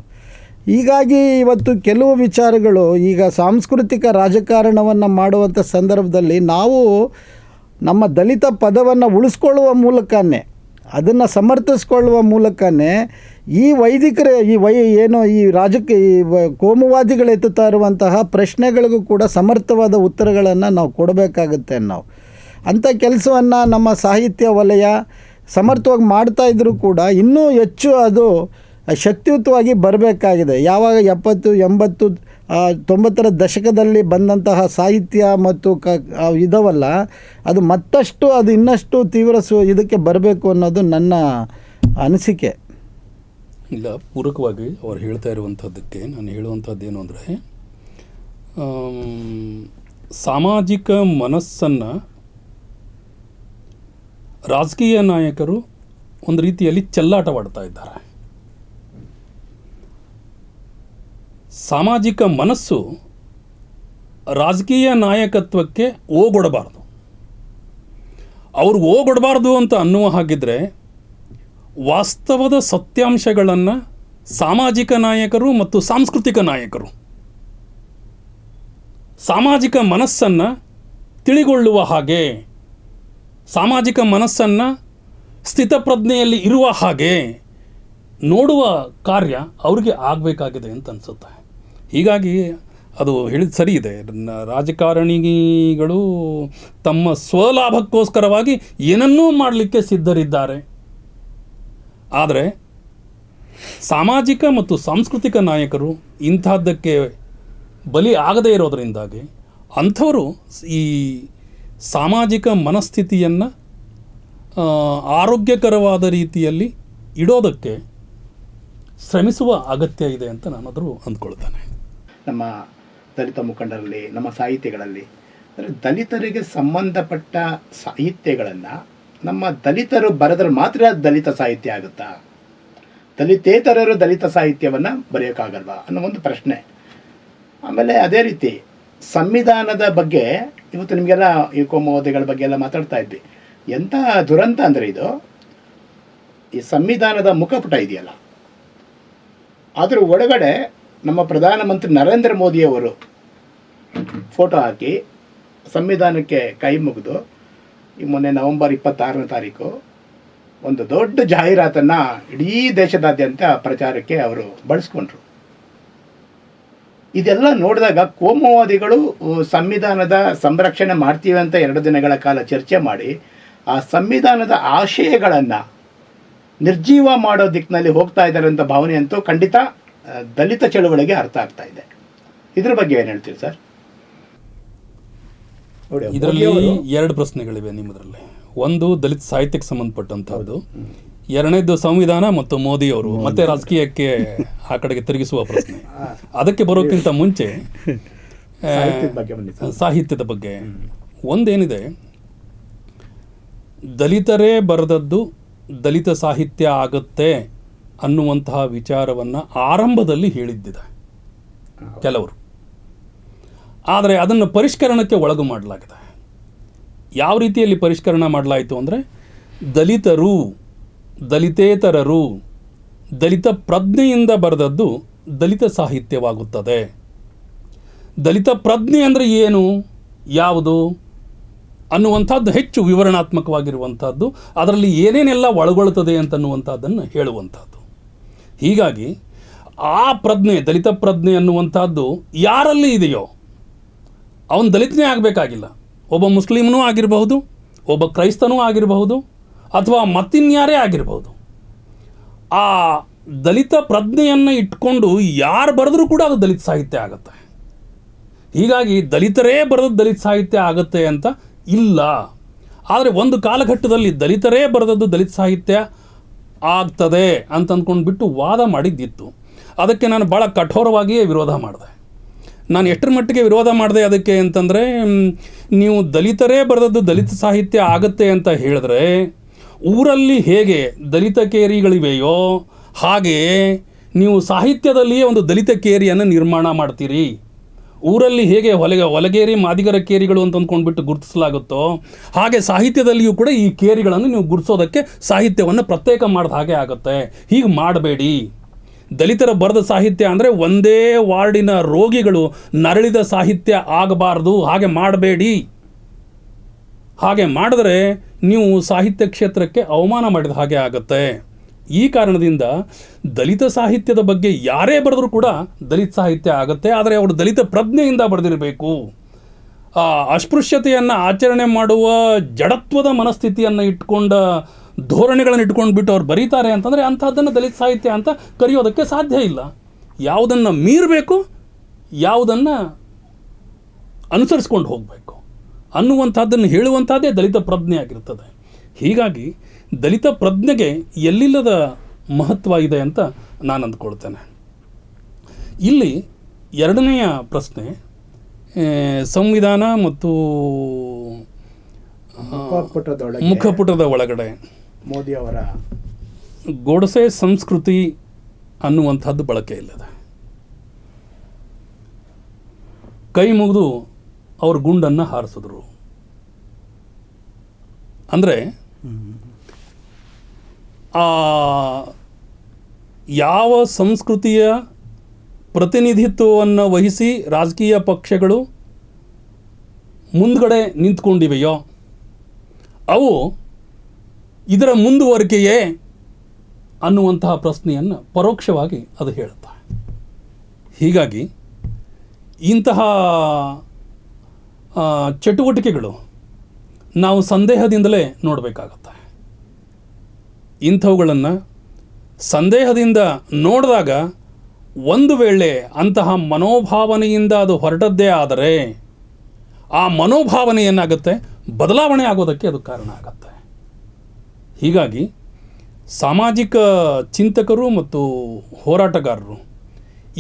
ಹೀಗಾಗಿ ಇವತ್ತು ಕೆಲವು ವಿಚಾರಗಳು ಈಗ ಸಾಂಸ್ಕೃತಿಕ ರಾಜಕಾರಣವನ್ನು ಮಾಡುವಂಥ ಸಂದರ್ಭದಲ್ಲಿ ನಾವು ನಮ್ಮ ದಲಿತ ಪದವನ್ನು ಉಳಿಸ್ಕೊಳ್ಳುವ ಮೂಲಕನೇ, ಅದನ್ನು ಸಮರ್ಥಿಸ್ಕೊಳ್ಳುವ ಮೂಲಕನೇ ಈ ವೈದಿಕರ ಈ ಕೋಮುವಾದಿಗಳು ಎತ್ತುತ್ತಾ ಇರುವಂತಹ ಪ್ರಶ್ನೆಗಳಿಗೂ ಕೂಡ ಸಮರ್ಥವಾದ ಉತ್ತರಗಳನ್ನು ನಾವು ಕೊಡಬೇಕಾಗುತ್ತೆ. ನಾವು ಅಂಥ ಕೆಲಸವನ್ನು ನಮ್ಮ ಸಾಹಿತ್ಯ ವಲಯ ಸಮರ್ಥವಾಗಿ ಮಾಡ್ತಾಯಿದ್ರೂ ಕೂಡ ಇನ್ನೂ ಹೆಚ್ಚು ಅದು ಶಕ್ತಿಯುತವಾಗಿ ಬರಬೇಕಾಗಿದೆ. ಯಾವಾಗ 70, 80, 90ರ ದಶಕದಲ್ಲಿ ಬಂದಂತಹ ಸಾಹಿತ್ಯ ಮತ್ತು ಇದವಲ್ಲ, ಅದು ಮತ್ತಷ್ಟು ಅದು ಇನ್ನಷ್ಟು ತೀವ್ರ ಇದಕ್ಕೆ ಬರಬೇಕು ಅನ್ನೋದು ನನ್ನ ಅನಿಸಿಕೆ. ಇಲ್ಲ, ಪೂರಕವಾಗಿ ಅವ್ರು ಹೇಳ್ತಾ ಇರುವಂಥದ್ದಕ್ಕೆ ನಾನು ಹೇಳುವಂಥದ್ದೇನು ಅಂದರೆ, ಸಾಮಾಜಿಕ ಮನಸ್ಸನ್ನು ರಾಜಕೀಯ ನಾಯಕರು ಒಂದು ರೀತಿಯಲ್ಲಿ ಚೆಲ್ಲಾಟವಾಡ್ತಾ ಇದ್ದಾರೆ. ಸಾಮಾಜಿಕ ಮನಸ್ಸು ರಾಜಕೀಯ ನಾಯಕತ್ವಕ್ಕೆ ಓಗೊಡಬಾರ್ದು. ಅವ್ರು ಓಗೊಡಬಾರ್ದು ಅಂತ ಅನ್ನುವ ಹಾಗಿದ್ರೆ ವಾಸ್ತವದ ಸತ್ಯಾಂಶಗಳನ್ನು ಸಾಮಾಜಿಕ ನಾಯಕರು ಮತ್ತು ಸಾಂಸ್ಕೃತಿಕ ನಾಯಕರು ಸಾಮಾಜಿಕ ಮನಸ್ಸನ್ನು ತಿಳಿಗೊಳ್ಳುವ ಹಾಗೆ, ಸಾಮಾಜಿಕ ಮನಸ್ಸನ್ನು ಸ್ಥಿತಪ್ರಜ್ಞೆಯಲ್ಲಿ ಇರುವ ಹಾಗೆ ನೋಡುವ ಕಾರ್ಯ ಅವ್ರಿಗೆ ಆಗಬೇಕಾಗಿದೆ ಅಂತ ಅನಿಸುತ್ತೆ. ಹೀಗಾಗಿ ಅದು ಹೇಳಿದ ಸರಿ ಇದೆ, ರಾಜಕಾರಣಿಗಳು ತಮ್ಮ ಸ್ವಲಾಭಕ್ಕೋಸ್ಕರವಾಗಿ ಏನನ್ನೂ ಮಾಡಲಿಕ್ಕೆ ಸಿದ್ಧರಿದ್ದಾರೆ. ಆದರೆ ಸಾಮಾಜಿಕ ಮತ್ತು ಸಾಂಸ್ಕೃತಿಕ ನಾಯಕರು ಇಂಥದ್ದಕ್ಕೆ ಬಲಿ ಆಗದೇ ಇರೋದರಿಂದಾಗಿ ಅಂಥವರು ಈ ಸಾಮಾಜಿಕ ಮನಸ್ಥಿತಿಯನ್ನು ಆರೋಗ್ಯಕರವಾದ ರೀತಿಯಲ್ಲಿ ಇಡೋದಕ್ಕೆ ಶ್ರಮಿಸುವ ಅಗತ್ಯ ಇದೆ ಅಂತ ನಾನಾದರೂ ಅಂದ್ಕೊಳ್ತೇನೆ. ನಮ್ಮ ದಲಿತ ಮುಖಂಡರಲ್ಲಿ, ನಮ್ಮ ಸಾಹಿತ್ಯಗಳಲ್ಲಿ ಅಂದರೆ ದಲಿತರಿಗೆ ಸಂಬಂಧಪಟ್ಟ ಸಾಹಿತ್ಯಗಳನ್ನು ನಮ್ಮ ದಲಿತರು ಬರೆದ್ರೆ ಮಾತ್ರ ದಲಿತ ಸಾಹಿತ್ಯ ಆಗುತ್ತಾ? ದಲಿತೇತರರು ದಲಿತ ಸಾಹಿತ್ಯವನ್ನು ಬರೆಯೋಕ್ಕಾಗಲ್ವಾ ಅನ್ನೋ ಒಂದು ಪ್ರಶ್ನೆ. ಆಮೇಲೆ ಅದೇ ರೀತಿ ಸಂವಿಧಾನದ ಬಗ್ಗೆ ಇವತ್ತು ನಿಮಗೆಲ್ಲ ಈ ಕೋಮುವಾದಿಗಳ ಬಗ್ಗೆ ಎಲ್ಲ ಮಾತಾಡ್ತಾ ಇದ್ವಿ. ಎಂಥ ದುರಂತ ಅಂದರೆ ಇದು, ಈ ಸಂವಿಧಾನದ ಮುಖಪುಟ ಇದೆಯಲ್ಲ, ಅದರ ಒಳಗಡೆ ನಮ್ಮ ಪ್ರಧಾನಮಂತ್ರಿ ನರೇಂದ್ರ ಮೋದಿಯವರು ಫೋಟೋ ಹಾಕಿ ಸಂವಿಧಾನಕ್ಕೆ ಕೈ ಮುಗಿದು ಈ ಮೊನ್ನೆ ನವೆಂಬರ್ 26ನೇ ತಾರೀಕು ಒಂದು ದೊಡ್ಡ ಜಾಹೀರಾತನ್ನು ಇಡೀ ದೇಶದಾದ್ಯಂತ ಪ್ರಚಾರಕ್ಕೆ ಅವರು ಬಳಸ್ಕೊಂಡ್ರು. ಇದೆಲ್ಲ ನೋಡಿದಾಗ ಕೋಮುವಾದಿಗಳು ಸಂವಿಧಾನದ ಸಂರಕ್ಷಣೆ ಮಾಡ್ತೀವಿ ಅಂತ 2 ದಿನಗಳ ಕಾಲ ಚರ್ಚೆ ಮಾಡಿ ಆ ಸಂವಿಧಾನದ ಆಶಯಗಳನ್ನು ನಿರ್ಜೀವ ಮಾಡೋ ದಿಕ್ಕಿನಲ್ಲಿ ಹೋಗ್ತಾ ಇದ್ದಾರೆ ಅಂತ ಭಾವನೆ ಅಂತೂ ಖಂಡಿತ ದಲಿತ ಚಳುವಳಿಗೆ ಅರ್ಥ ಆಗ್ತಾ ಇದೆ. ಇದ್ರ ಬಗ್ಗೆ ಏನು ಹೇಳ್ತೀರಿ ಸರ್? ಇದರಲ್ಲಿ 2 ಪ್ರಶ್ನೆಗಳಿವೆ ನಿಮ್ಮದ್ರಲ್ಲಿ. ಒಂದು ದಲಿತ ಸಾಹಿತ್ಯಕ್ಕೆ ಸಂಬಂಧಪಟ್ಟಂತಹದ್ದು, ಎರಡನೇದು ಸಂವಿಧಾನ ಮತ್ತು ಮೋದಿಯವರು ಮತ್ತೆ ರಾಜಕೀಯಕ್ಕೆ ಆ ಕಡೆಗೆ ತಿರುಗಿಸುವ ಪ್ರಶ್ನೆ. ಅದಕ್ಕೆ ಬರೋಕ್ಕಿಂತ ಮುಂಚೆ ಸಾಹಿತ್ಯದ ಬಗ್ಗೆ ಒಂದೇನಿದೆ, ದಲಿತರೇ ಬರೆದದ್ದು ದಲಿತ ಸಾಹಿತ್ಯ ಆಗುತ್ತೆ ಅನ್ನುವಂತಹ ವಿಚಾರವನ್ನು ಆರಂಭದಲ್ಲಿ ಹೇಳಿದ್ದಿದೆ ಕೆಲವರು. ಆದರೆ ಅದನ್ನು ಪರಿಷ್ಕರಣಕ್ಕೆ ಒಳಗು ಮಾಡಲಾಗಿದೆ. ಯಾವ ರೀತಿಯಲ್ಲಿ ಪರಿಷ್ಕರಣೆ ಮಾಡಲಾಯಿತು ಅಂದರೆ, ದಲಿತರು, ದಲಿತೇತರರು, ದಲಿತ ಪ್ರಜ್ಞೆಯಿಂದ ಬರೆದದ್ದು ದಲಿತ ಸಾಹಿತ್ಯವಾಗುತ್ತದೆ. ದಲಿತ ಪ್ರಜ್ಞೆ ಅಂದರೆ ಏನು, ಯಾವುದು ಅನ್ನುವಂಥದ್ದು ಹೆಚ್ಚು ವಿವರಣಾತ್ಮಕವಾಗಿರುವಂಥದ್ದು, ಅದರಲ್ಲಿ ಏನೇನೆಲ್ಲ ಒಳಗೊಳ್ಳುತ್ತದೆ ಅಂತನ್ನುವಂಥದ್ದನ್ನು ಹೇಳುವಂಥದ್ದು. ಹೀಗಾಗಿ ಆ ಪ್ರಜ್ಞೆ, ದಲಿತ ಪ್ರಜ್ಞೆ ಅನ್ನುವಂಥದ್ದು ಯಾರಲ್ಲಿ ಇದೆಯೋ ಅವನು ದಲಿತನೇ ಆಗಬೇಕಾಗಿಲ್ಲ. ಒಬ್ಬ ಮುಸ್ಲಿಮ್ನೂ ಆಗಿರಬಹುದು, ಒಬ್ಬ ಕ್ರೈಸ್ತನೂ ಆಗಿರಬಹುದು, ಅಥವಾ ಮತ್ತಿನ್ಯಾರೇ ಆಗಿರಬಹುದು. ಆ ದಲಿತ ಪ್ರಜ್ಞೆಯನ್ನು ಇಟ್ಕೊಂಡು ಯಾರು ಬರೆದ್ರೂ ಕೂಡ ಅದು ದಲಿತ ಸಾಹಿತ್ಯ ಆಗುತ್ತೆ. ಹೀಗಾಗಿ ದಲಿತರೇ ಬರೆದದ್ದು ದಲಿತ ಸಾಹಿತ್ಯ ಆಗುತ್ತೆ ಅಂತ ಇಲ್ಲ. ಆದರೆ ಒಂದು ಕಾಲಘಟ್ಟದಲ್ಲಿ ದಲಿತರೇ ಬರೆದದ್ದು ದಲಿತ ಸಾಹಿತ್ಯ ಆಗ್ತದೆ ಅಂತ ಅಂದ್ಕೊಂಡ್ಬಿಟ್ಟು ವಾದ ಮಾಡಿದ್ದಿತ್ತು. ಅದಕ್ಕೆ ನಾನು ಭಾಳ ಕಠೋರವಾಗಿಯೇ ವಿರೋಧ ಮಾಡಿದೆ. ನಾನು ಎಷ್ಟರ ಮಟ್ಟಿಗೆ ವಿರೋಧ ಮಾಡಿದೆ ಅದಕ್ಕೆ ಅಂತಂದರೆ, ನೀವು ದಲಿತರೇ ಬರೆದದ್ದು ದಲಿತ ಸಾಹಿತ್ಯ ಆಗುತ್ತೆ ಅಂತ ಹೇಳಿದ್ರೆ, ಊರಲ್ಲಿ ಹೇಗೆ ದಲಿತ ಕೇರಿಗಳಿವೆಯೋ ಹಾಗೆ ನೀವು ಸಾಹಿತ್ಯದಲ್ಲಿಯೇ ಒಂದು ದಲಿತ ಕೇರಿಯನ್ನು ನಿರ್ಮಾಣ ಮಾಡ್ತೀರಿ. ಊರಲ್ಲಿ ಹೇಗೆ ಹೊಲಗೇರಿ ಮಾದಿಗರ ಕೇರಿಗಳು ಅಂತ ಅಂದ್ಕೊಂಡ್ಬಿಟ್ಟು ಗುರುತಿಸಲಾಗುತ್ತೋ ಹಾಗೆ ಸಾಹಿತ್ಯದಲ್ಲಿಯೂ ಕೂಡ ಈ ಕೇರಿಗಳನ್ನು ನೀವು ಗುರುತಿಸೋದಕ್ಕೆ ಸಾಹಿತ್ಯವನ್ನು ಪ್ರತ್ಯೇಕ ಮಾಡಿದ ಹಾಗೆ ಆಗುತ್ತೆ. ಹೀಗೆ ಮಾಡಬೇಡಿ. ದಲಿತರ ಬರೆದ ಸಾಹಿತ್ಯ ಅಂದರೆ ಒಂದೇ ವಾರ್ಡಿನ ರೋಗಿಗಳು ನರಳಿದ ಸಾಹಿತ್ಯ ಆಗಬಾರ್ದು. ಹಾಗೆ ಮಾಡಬೇಡಿ. ಹಾಗೆ ಮಾಡಿದ್ರೆ ನೀವು ಸಾಹಿತ್ಯ ಕ್ಷೇತ್ರಕ್ಕೆ ಅವಮಾನ ಮಾಡಿದ ಹಾಗೆ ಆಗುತ್ತೆ. ಈ ಕಾರಣದಿಂದ ದಲಿತ ಸಾಹಿತ್ಯದ ಬಗ್ಗೆ ಯಾರೇ ಬರೆದ್ರೂ ಕೂಡ ದಲಿತ ಸಾಹಿತ್ಯ ಆಗುತ್ತೆ. ಆದರೆ ಅವರು ದಲಿತ ಪ್ರಜ್ಞೆಯಿಂದ ಬರೆದಿರಬೇಕು. ಅಸ್ಪೃಶ್ಯತೆಯನ್ನು ಆಚರಣೆ ಮಾಡುವ ಜಡತ್ವದ ಮನಸ್ಥಿತಿಯನ್ನು ಇಟ್ಕೊಂಡ ಧೋರಣೆಗಳನ್ನು ಇಟ್ಕೊಂಡ್ಬಿಟ್ಟು ಅವ್ರು ಬರೀತಾರೆ ಅಂತಂದರೆ ಅಂಥದ್ದನ್ನು ದಲಿತ ಸಾಹಿತ್ಯ ಅಂತ ಕರೆಯೋದಕ್ಕೆ ಸಾಧ್ಯ ಇಲ್ಲ. ಯಾವುದನ್ನು ಮೀರಬೇಕು, ಯಾವುದನ್ನು ಅನುಸರಿಸ್ಕೊಂಡು ಹೋಗಬೇಕು ಅನ್ನುವಂಥದ್ದನ್ನು ಹೇಳುವಂಥದ್ದೇ ದಲಿತ ಪ್ರಜ್ಞೆ ಆಗಿರ್ತದೆ. ಹೀಗಾಗಿ ದಲಿತ ಪ್ರಜ್ಞೆಗೆ ಎಲ್ಲಿಲ್ಲದ ಮಹತ್ವ ಇದೆ ಅಂತ ನಾನು ಅಂದ್ಕೊಳ್ತೇನೆ. ಇಲ್ಲಿ ಎರಡನೆಯ ಪ್ರಶ್ನೆ, ಸಂವಿಧಾನ ಮತ್ತು ಮುಖಪುಟದ ಒಳಗಡೆ ಮೋದಿಯವರ ಗೋಡಸೆ ಸಂಸ್ಕೃತಿ ಅನ್ನುವಂಥದ್ದು ಬಳಕೆ ಇಲ್ಲದೆ, ಕೈ ಮುಗಿದು ಅವರು ಗುಂಡನ್ನು ಹಾರಿಸಿದ್ರು. ಅಂದರೆ ಯಾವ ಸಂಸ್ಕೃತಿಯ ಪ್ರತಿನಿಧಿತ್ವವನ್ನು ವಹಿಸಿ ರಾಜಕೀಯ ಪಕ್ಷಗಳು ಮುಂದ್ಗಡೆ ನಿಂತ್ಕೊಂಡಿವೆಯೋ ಅವು ಇದರ ಮುಂದುವರಿಕೆಯೇ ಅನ್ನುವಂತಹ ಪ್ರಶ್ನೆಯನ್ನು ಪರೋಕ್ಷವಾಗಿ ಅದು ಹೇಳುತ್ತೆ. ಹೀಗಾಗಿ ಇಂತಹ ಚಟುವಟಿಕೆಗಳು ನಾವು ಸಂದೇಹದಿಂದಲೇ ನೋಡಬೇಕಾಗತ್ತೆ. ಇಂಥವುಗಳನ್ನು ಸಂದೇಹದಿಂದ ನೋಡಿದಾಗ ಒಂದು ವೇಳೆ ಅಂತಹ ಮನೋಭಾವನೆಯಿಂದ ಅದು ಹೊರಟದ್ದೇ ಆದರೆ ಆ ಮನೋಭಾವನೆ ಏನಾಗುತ್ತೆ, ಬದಲಾವಣೆ ಆಗೋದಕ್ಕೆ ಅದು ಕಾರಣ ಆಗತ್ತೆ. ಹೀಗಾಗಿ ಸಾಮಾಜಿಕ ಚಿಂತಕರು ಮತ್ತು ಹೋರಾಟಗಾರರು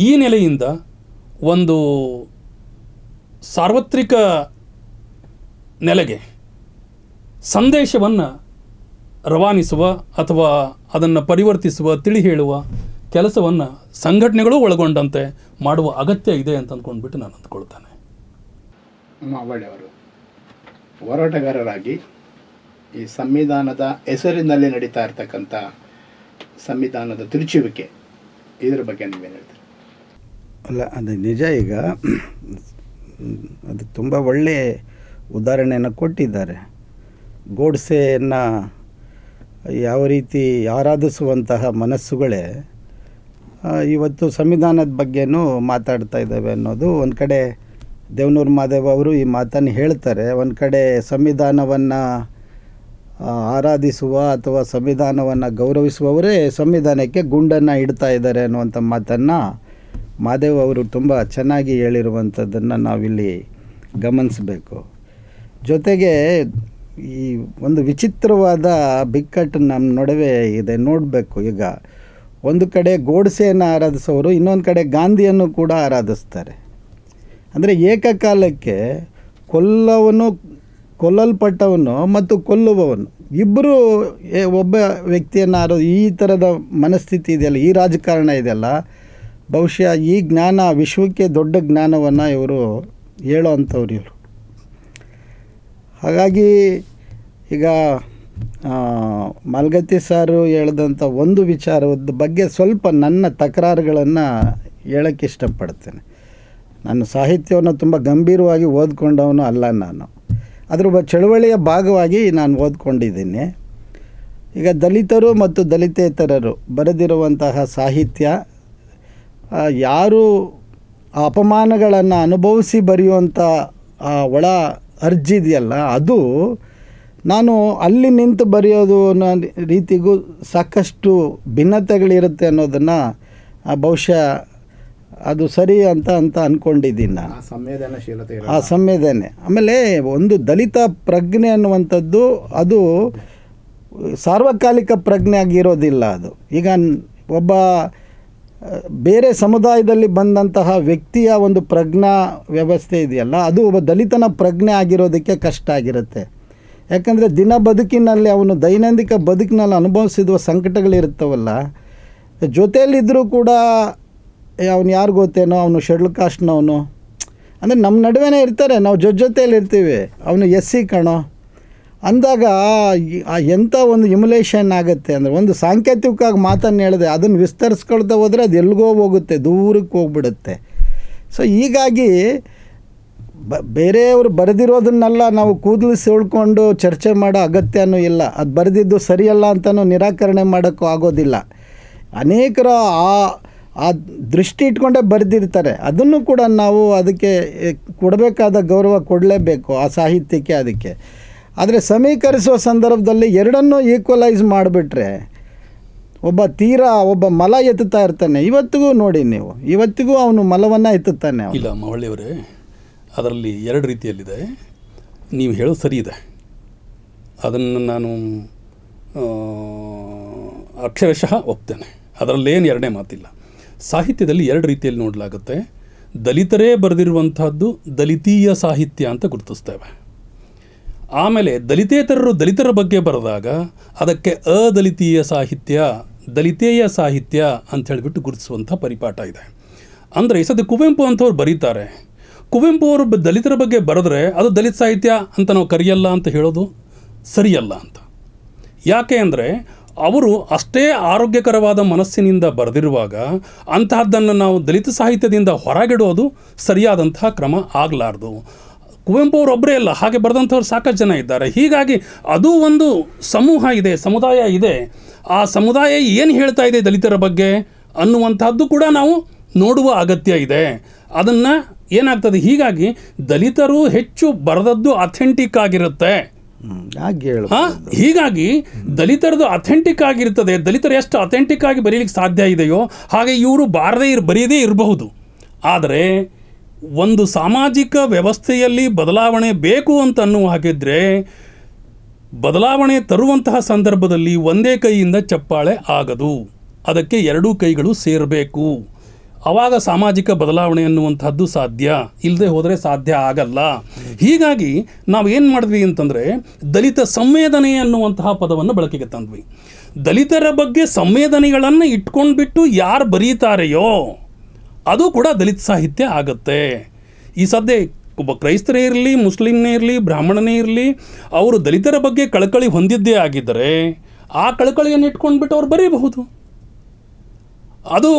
ಈ ನೆಲೆಯಿಂದ ಒಂದು ಸಾರ್ವತ್ರಿಕ ನೆಲೆಗೆ ಸಂದೇಶವನ್ನು ರವಾನಿಸುವ ಅಥವಾ ಅದನ್ನು ಪರಿವರ್ತಿಸುವ, ತಿಳಿ ಹೇಳುವ ಕೆಲಸವನ್ನು ಸಂಘಟನೆಗಳು ಒಳಗೊಂಡಂತೆ ಮಾಡುವ ಅಗತ್ಯ ಇದೆ ಅಂತ ಅಂದ್ಕೊಂಡ್ಬಿಟ್ಟು ನಾನು ಅಂದ್ಕೊಳ್ತೇನೆ. ಮಾವಳ್ಳಿಯವರು ಹೋರಾಟಗಾರರಾಗಿ ಈ ಸಂವಿಧಾನದ ಹೆಸರಿನಲ್ಲಿ ನಡೀತಾ ಇರ್ತಕ್ಕಂಥ ಸಂವಿಧಾನದ ತಿರುಚುವಿಕೆ ಇದರ ಬಗ್ಗೆ ನೀವೇನು ಹೇಳ್ತೀರಿ? ಅಲ್ಲ, ಅದು ನಿಜ. ಈಗ ಅದು ತುಂಬ ಒಳ್ಳೆಯ ಉದಾಹರಣೆಯನ್ನು ಕೊಟ್ಟಿದ್ದಾರೆ. ಗೋಡ್ಸೆಯನ್ನು ಯಾವ ರೀತಿ ಆರಾಧಿಸುವಂತಹ ಮನಸ್ಸುಗಳೇ ಇವತ್ತು ಸಂವಿಧಾನದ ಬಗ್ಗೆನೂ ಮಾತಾಡ್ತಾ ಇದ್ದಾವೆ ಅನ್ನೋದು ಒಂದು ಕಡೆ ದೇವನೂರು ಮಾದೇವ ಅವರು ಈ ಮಾತನ್ನು ಹೇಳ್ತಾರೆ. ಒಂದು ಕಡೆ ಸಂವಿಧಾನವನ್ನು ಆರಾಧಿಸುವ ಅಥವಾ ಸಂವಿಧಾನವನ್ನು ಗೌರವಿಸುವವರೇ ಸಂವಿಧಾನಕ್ಕೆ ಗುಂಡನ್ನು ಇಡ್ತಾ ಇದ್ದಾರೆ ಅನ್ನುವಂಥ ಮಾತನ್ನು ಮಾದೇವ ಅವರು ತುಂಬ ಚೆನ್ನಾಗಿ ಹೇಳಿರುವಂಥದ್ದನ್ನು ನಾವಿಲ್ಲಿ ಗಮನಿಸಬೇಕು. ಜೊತೆಗೆ ಈ ಒಂದು ವಿಚಿತ್ರವಾದ ಬಿಕ್ಕಟ್ಟು ನಮ್ಮ ನಡುವೆ ಇದೆ, ನೋಡಬೇಕು. ಈಗ ಒಂದು ಕಡೆ ಗೋಡ್ಸೆಯನ್ನು ಆರಾಧಿಸೋರು, ಇನ್ನೊಂದು ಕಡೆ ಗಾಂಧಿಯನ್ನು ಕೂಡ ಆರಾಧಿಸ್ತಾರೆ. ಅಂದರೆ ಏಕಕಾಲಕ್ಕೆ ಕೊಲ್ಲಲ್ಪಟ್ಟವನು ಮತ್ತು ಕೊಲ್ಲುವವನು ಇಬ್ಬರು ಒಬ್ಬ ವ್ಯಕ್ತಿಯನ್ನು ಈ ಥರದ ಮನಸ್ಥಿತಿ ಇದೆಯಲ್ಲ, ಈ ರಾಜಕಾರಣ ಇದೆಯಲ್ಲ, ಬಹುಶಃ ಈ ಜ್ಞಾನ ವಿಶ್ವಕ್ಕೆ ದೊಡ್ಡ ಜ್ಞಾನವನ್ನು ಇವರು ಹೇಳೋ ಅಂಥವ್ರು ಇವರು. ಹಾಗಾಗಿ ಈಗ ಮಾಲ್ಗತ್ತಿ ಸಾರು ಹೇಳಿದಂಥ ಒಂದು ವಿಚಾರದ ಬಗ್ಗೆ ಸ್ವಲ್ಪ ನನ್ನ ತಕರಾರುಗಳನ್ನು ಹೇಳೋಕ್ಕೆ ಇಷ್ಟಪಡ್ತೇನೆ. ನಾನು ಸಾಹಿತ್ಯವನ್ನು ತುಂಬ ಗಂಭೀರವಾಗಿ ಓದ್ಕೊಂಡವನು ಅಲ್ಲ. ನಾನು ಅದರ ಚಳವಳಿಯ ಭಾಗವಾಗಿ ನಾನು ಓದ್ಕೊಂಡಿದ್ದೀನಿ. ಈಗ ದಲಿತರು ಮತ್ತು ದಲಿತೇತರರು ಬರೆದಿರುವಂತಹ ಸಾಹಿತ್ಯ, ಯಾರು ಆ ಅಪಮಾನಗಳನ್ನು ಅನುಭವಿಸಿ ಬರೆಯುವಂಥ ಆ ಒಳ ಅರ್ಜಿದೆಯಲ್ಲ, ಅದು ನಾನು ಅಲ್ಲಿ ನಿಂತು ಬರೆಯೋದು ಅನ್ನೋ ರೀತಿಗೂ ಸಾಕಷ್ಟು ಭಿನ್ನತೆಗಳಿರುತ್ತೆ ಅನ್ನೋದನ್ನು ಬಹುಶಃ ಅದು ಸರಿ ಅಂತ ಅಂದ್ಕೊಂಡಿದ್ದೀನಿ ನಾನು. ಆ ಸಂವೇದನೆ. ಆಮೇಲೆ ಒಂದು ದಲಿತ ಪ್ರಜ್ಞೆ ಅನ್ನುವಂಥದ್ದು ಅದು ಸಾರ್ವಕಾಲಿಕ ಪ್ರಜ್ಞೆ ಆಗಿರೋದಿಲ್ಲ. ಅದು ಈಗ ಒಬ್ಬ ಬೇರೆ ಸಮುದಾಯದಲ್ಲಿ ಬಂದಂತಹ ವ್ಯಕ್ತಿಯ ಒಂದು ಪ್ರಜ್ಞಾ ವ್ಯವಸ್ಥೆ ಇದೆಯಲ್ಲ, ಅದು ಒಬ್ಬ ದಲಿತನ ಪ್ರಜ್ಞೆ ಆಗಿರೋದಕ್ಕೆ ಕಷ್ಟ ಆಗಿರುತ್ತೆ. ಯಾಕಂದರೆ ದಿನ ಬದುಕಿನಲ್ಲಿ ಅವನು ದೈನಂದಿನ ಬದುಕಿನಲ್ಲಿ ಅನುಭವಿಸಿದ ಸಂಕಟಗಳಿರ್ತವಲ್ಲ, ಜೊತೆಯಲ್ಲಿದ್ದರೂ ಕೂಡ ಅವನು ಯಾರು ಗೊತ್ತೇನೋ ಅವನು ಶೆಡ್ಯೂಲ್ ಕಾಸ್ಟ್ನವನು, ಅಂದರೆ ನಮ್ಮ ನಡುವೆನೇ ಇರ್ತಾರೆ, ನಾವು ಜೊತೆಯಲ್ಲಿ ಇರ್ತೀವಿ, ಅವನು SC ಕಣೋ ಅಂದಾಗ ಎಂಥ ಒಂದು ಇಮ್ಯುಲೇಷನ್ ಆಗುತ್ತೆ. ಅಂದರೆ ಒಂದು ಸಾಂಕೇತಿಕವಾಗಿ ಮಾತನ್ನು ಹೇಳಿದೆ, ಅದನ್ನು ವಿಸ್ತರಿಸ್ಕೊಳ್ತಾ ಹೋದರೆ ಅದು ಎಲ್ಲಿಗೋ ಹೋಗುತ್ತೆ, ದೂರಕ್ಕೆ ಹೋಗ್ಬಿಡುತ್ತೆ. ಸೊ ಹೀಗಾಗಿ ಬೇರೆಯವರು ಬರೆದಿರೋದನ್ನೆಲ್ಲ ನಾವು ಕೂದಲು ಸೆಳ್ಕೊಂಡು ಚರ್ಚೆ ಮಾಡೋ ಅಗತ್ಯನೂ ಇಲ್ಲ. ಅದು ಬರೆದಿದ್ದು ಸರಿಯಲ್ಲ ಅಂತಲೂ ನಿರಾಕರಣೆ ಮಾಡೋಕ್ಕೂ ಆಗೋದಿಲ್ಲ. ಅನೇಕರು ಆ ದೃಷ್ಟಿ ಇಟ್ಕೊಂಡೇ ಬರೆದಿರ್ತಾರೆ, ಅದನ್ನು ಕೂಡ ನಾವು ಅದಕ್ಕೆ ಕೊಡಬೇಕಾದ ಗೌರವ ಕೊಡಲೇಬೇಕು ಆ ಸಾಹಿತ್ಯಕ್ಕೆ. ಅದಕ್ಕೆ ಆದರೆ ಸಮೀಕರಿಸುವ ಸಂದರ್ಭದಲ್ಲಿ ಎರಡನ್ನೂ ಈಕ್ವಲೈಸ್ ಮಾಡಿಬಿಟ್ರೆ ಒಬ್ಬ ಮಲ ಎತ್ತುತ್ತಾ ಇರ್ತಾನೆ. ಇವತ್ತಿಗೂ ನೋಡಿ ನೀವು, ಇವತ್ತಿಗೂ ಅವನು ಮಲವನ್ನು ಎತ್ತುತ್ತಾನೆ. ಇಲ್ಲ ಮಾವಳ್ಳಿಯವರೇ, ಅದರಲ್ಲಿ ಎರಡು ರೀತಿಯಲ್ಲಿದೆ. ನೀವು ಹೇಳೋದು ಸರಿ ಇದೆ, ಅದನ್ನು ನಾನು ಅಕ್ಷರಶಃ ಒಪ್ತೇನೆ. ಅದರಲ್ಲೇನು ಎರಡನೇ ಮಾತಿಲ್ಲ. ಸಾಹಿತ್ಯದಲ್ಲಿ ಎರಡು ರೀತಿಯಲ್ಲಿ ನೋಡಲಾಗುತ್ತೆ. ದಲಿತರೇ ಬರೆದಿರುವಂತಹದ್ದು ದಲಿತೀಯ ಸಾಹಿತ್ಯ ಅಂತ ಗುರುತಿಸ್ತೇವೆ. ಆಮೇಲೆ ದಲಿತೇತರರು ದಲಿತರ ಬಗ್ಗೆ ಬರೆದಾಗ ಅದಕ್ಕೆ ಅದಲಿತೀಯ ಸಾಹಿತ್ಯ, ದಲಿತೇಯ ಸಾಹಿತ್ಯ ಅಂತ ಹೇಳಿಬಿಟ್ಟು ಗುರುತಿಸುವಂಥ ಪರಿಪಾಠ ಇದೆ. ಅಂದರೆ ಈ ಸದ್ಯ ಕುವೆಂಪು ಅಂಥವ್ರು ಬರೀತಾರೆ. ಕುವೆಂಪು ಅವರು ದಲಿತರ ಬಗ್ಗೆ ಬರೆದ್ರೆ ಅದು ದಲಿತ ಸಾಹಿತ್ಯ ಅಂತ ನಾವು ಕರೆಯಲ್ಲ ಅಂತ ಹೇಳೋದು ಸರಿಯಲ್ಲ ಅಂತ. ಯಾಕೆ ಅಂದರೆ ಅವರು ಅಷ್ಟೇ ಆರೋಗ್ಯಕರವಾದ ಮನಸ್ಸಿನಿಂದ ಬರೆದಿರುವಾಗ ಅಂತಹದ್ದನ್ನು ನಾವು ದಲಿತ ಸಾಹಿತ್ಯದಿಂದ ಹೊರಗಿಡೋದು ಸರಿಯಾದಂತಹ ಕ್ರಮ ಆಗಲಾರ್ದು. ಕುವೆಂಪು ಅವರೊಬ್ಬರೇ ಅಲ್ಲ, ಹಾಗೆ ಬರೆದಂಥವ್ರು ಸಾಕಷ್ಟು ಜನ ಇದ್ದಾರೆ. ಹೀಗಾಗಿ ಅದು ಒಂದು ಸಮೂಹ ಇದೆ, ಸಮುದಾಯ ಇದೆ. ಆ ಸಮುದಾಯ ಏನು ಹೇಳ್ತಾ ಇದೆ ದಲಿತರ ಬಗ್ಗೆ ಅನ್ನುವಂಥದ್ದು ಕೂಡ ನಾವು ನೋಡುವ ಅಗತ್ಯ ಇದೆ. ಅದನ್ನು ಏನಾಗ್ತದೆ, ಹೀಗಾಗಿ ದಲಿತರು ಹೆಚ್ಚು ಬರೆದದ್ದು ಅಥೆಂಟಿಕ್ ಆಗಿರುತ್ತೆ. ಹೀಗಾಗಿ ದಲಿತರದು ಅಥೆಂಟಿಕ್ ಆಗಿರ್ತದೆ. ದಲಿತರು ಎಷ್ಟು ಅಥೆಂಟಿಕ್ ಆಗಿ ಬರೀಲಿಕ್ಕೆ ಸಾಧ್ಯ ಇದೆಯೋ ಹಾಗೆ ಇವರು ಬರೆಯದೇ ಇರಬಹುದು. ಆದರೆ ಒಂದು ಸಾಮಾಜಿಕ ವ್ಯವಸ್ಥೆಯಲ್ಲಿ ಬದಲಾವಣೆ ಬೇಕು ಅಂತ ಅನ್ನುವ ಹಾಗಿದ್ರೆ ಬದಲಾವಣೆ ತರುವಂತಹ ಸಂದರ್ಭದಲ್ಲಿ ಒಂದೇ ಕೈಯಿಂದ ಚಪ್ಪಾಳೆ ಆಗದು, ಅದಕ್ಕೆ ಎರಡೂ ಕೈಗಳು ಸೇರಬೇಕು. ಆವಾಗ ಸಾಮಾಜಿಕ ಬದಲಾವಣೆ ಅನ್ನುವಂಥದ್ದು ಸಾಧ್ಯ, ಇಲ್ಲದೆ ಹೋದರೆ ಸಾಧ್ಯ ಆಗಲ್ಲ. ಹೀಗಾಗಿ ನಾವು ಏನು ಮಾಡಿದ್ವಿ ಅಂತಂದರೆ ದಲಿತ ಸಂವೇದನೆ ಅನ್ನುವಂತಹ ಪದವನ್ನು ಬಳಕೆಗೆ ತಂದ್ವಿ. ದಲಿತರ ಬಗ್ಗೆ ಸಂವೇದನೆಗಳನ್ನು ಇಟ್ಕೊಂಡ್ಬಿಟ್ಟು ಯಾರು ಬರೀತಾರೆಯೋ ಅದು ಕೂಡ ದಲಿತ ಸಾಹಿತ್ಯ ಆಗುತ್ತೆ. ಈ ಸದ್ಯ ಒಬ್ಬ ಕ್ರೈಸ್ತರೇ ಇರಲಿ, ಮುಸ್ಲಿಮ್ನೇ ಇರಲಿ, ಬ್ರಾಹ್ಮಣನೇ ಇರಲಿ, ಅವರು ದಲಿತರ ಬಗ್ಗೆ ಕಳಕಳಿ ಹೊಂದಿದ್ದೇ ಆಗಿದ್ದರೆ ಆ ಕಳಕಳಿಯನ್ನು ಇಟ್ಕೊಂಡ್ಬಿಟ್ಟು ಅವ್ರು ಬರೀಬಹುದು. ಅದು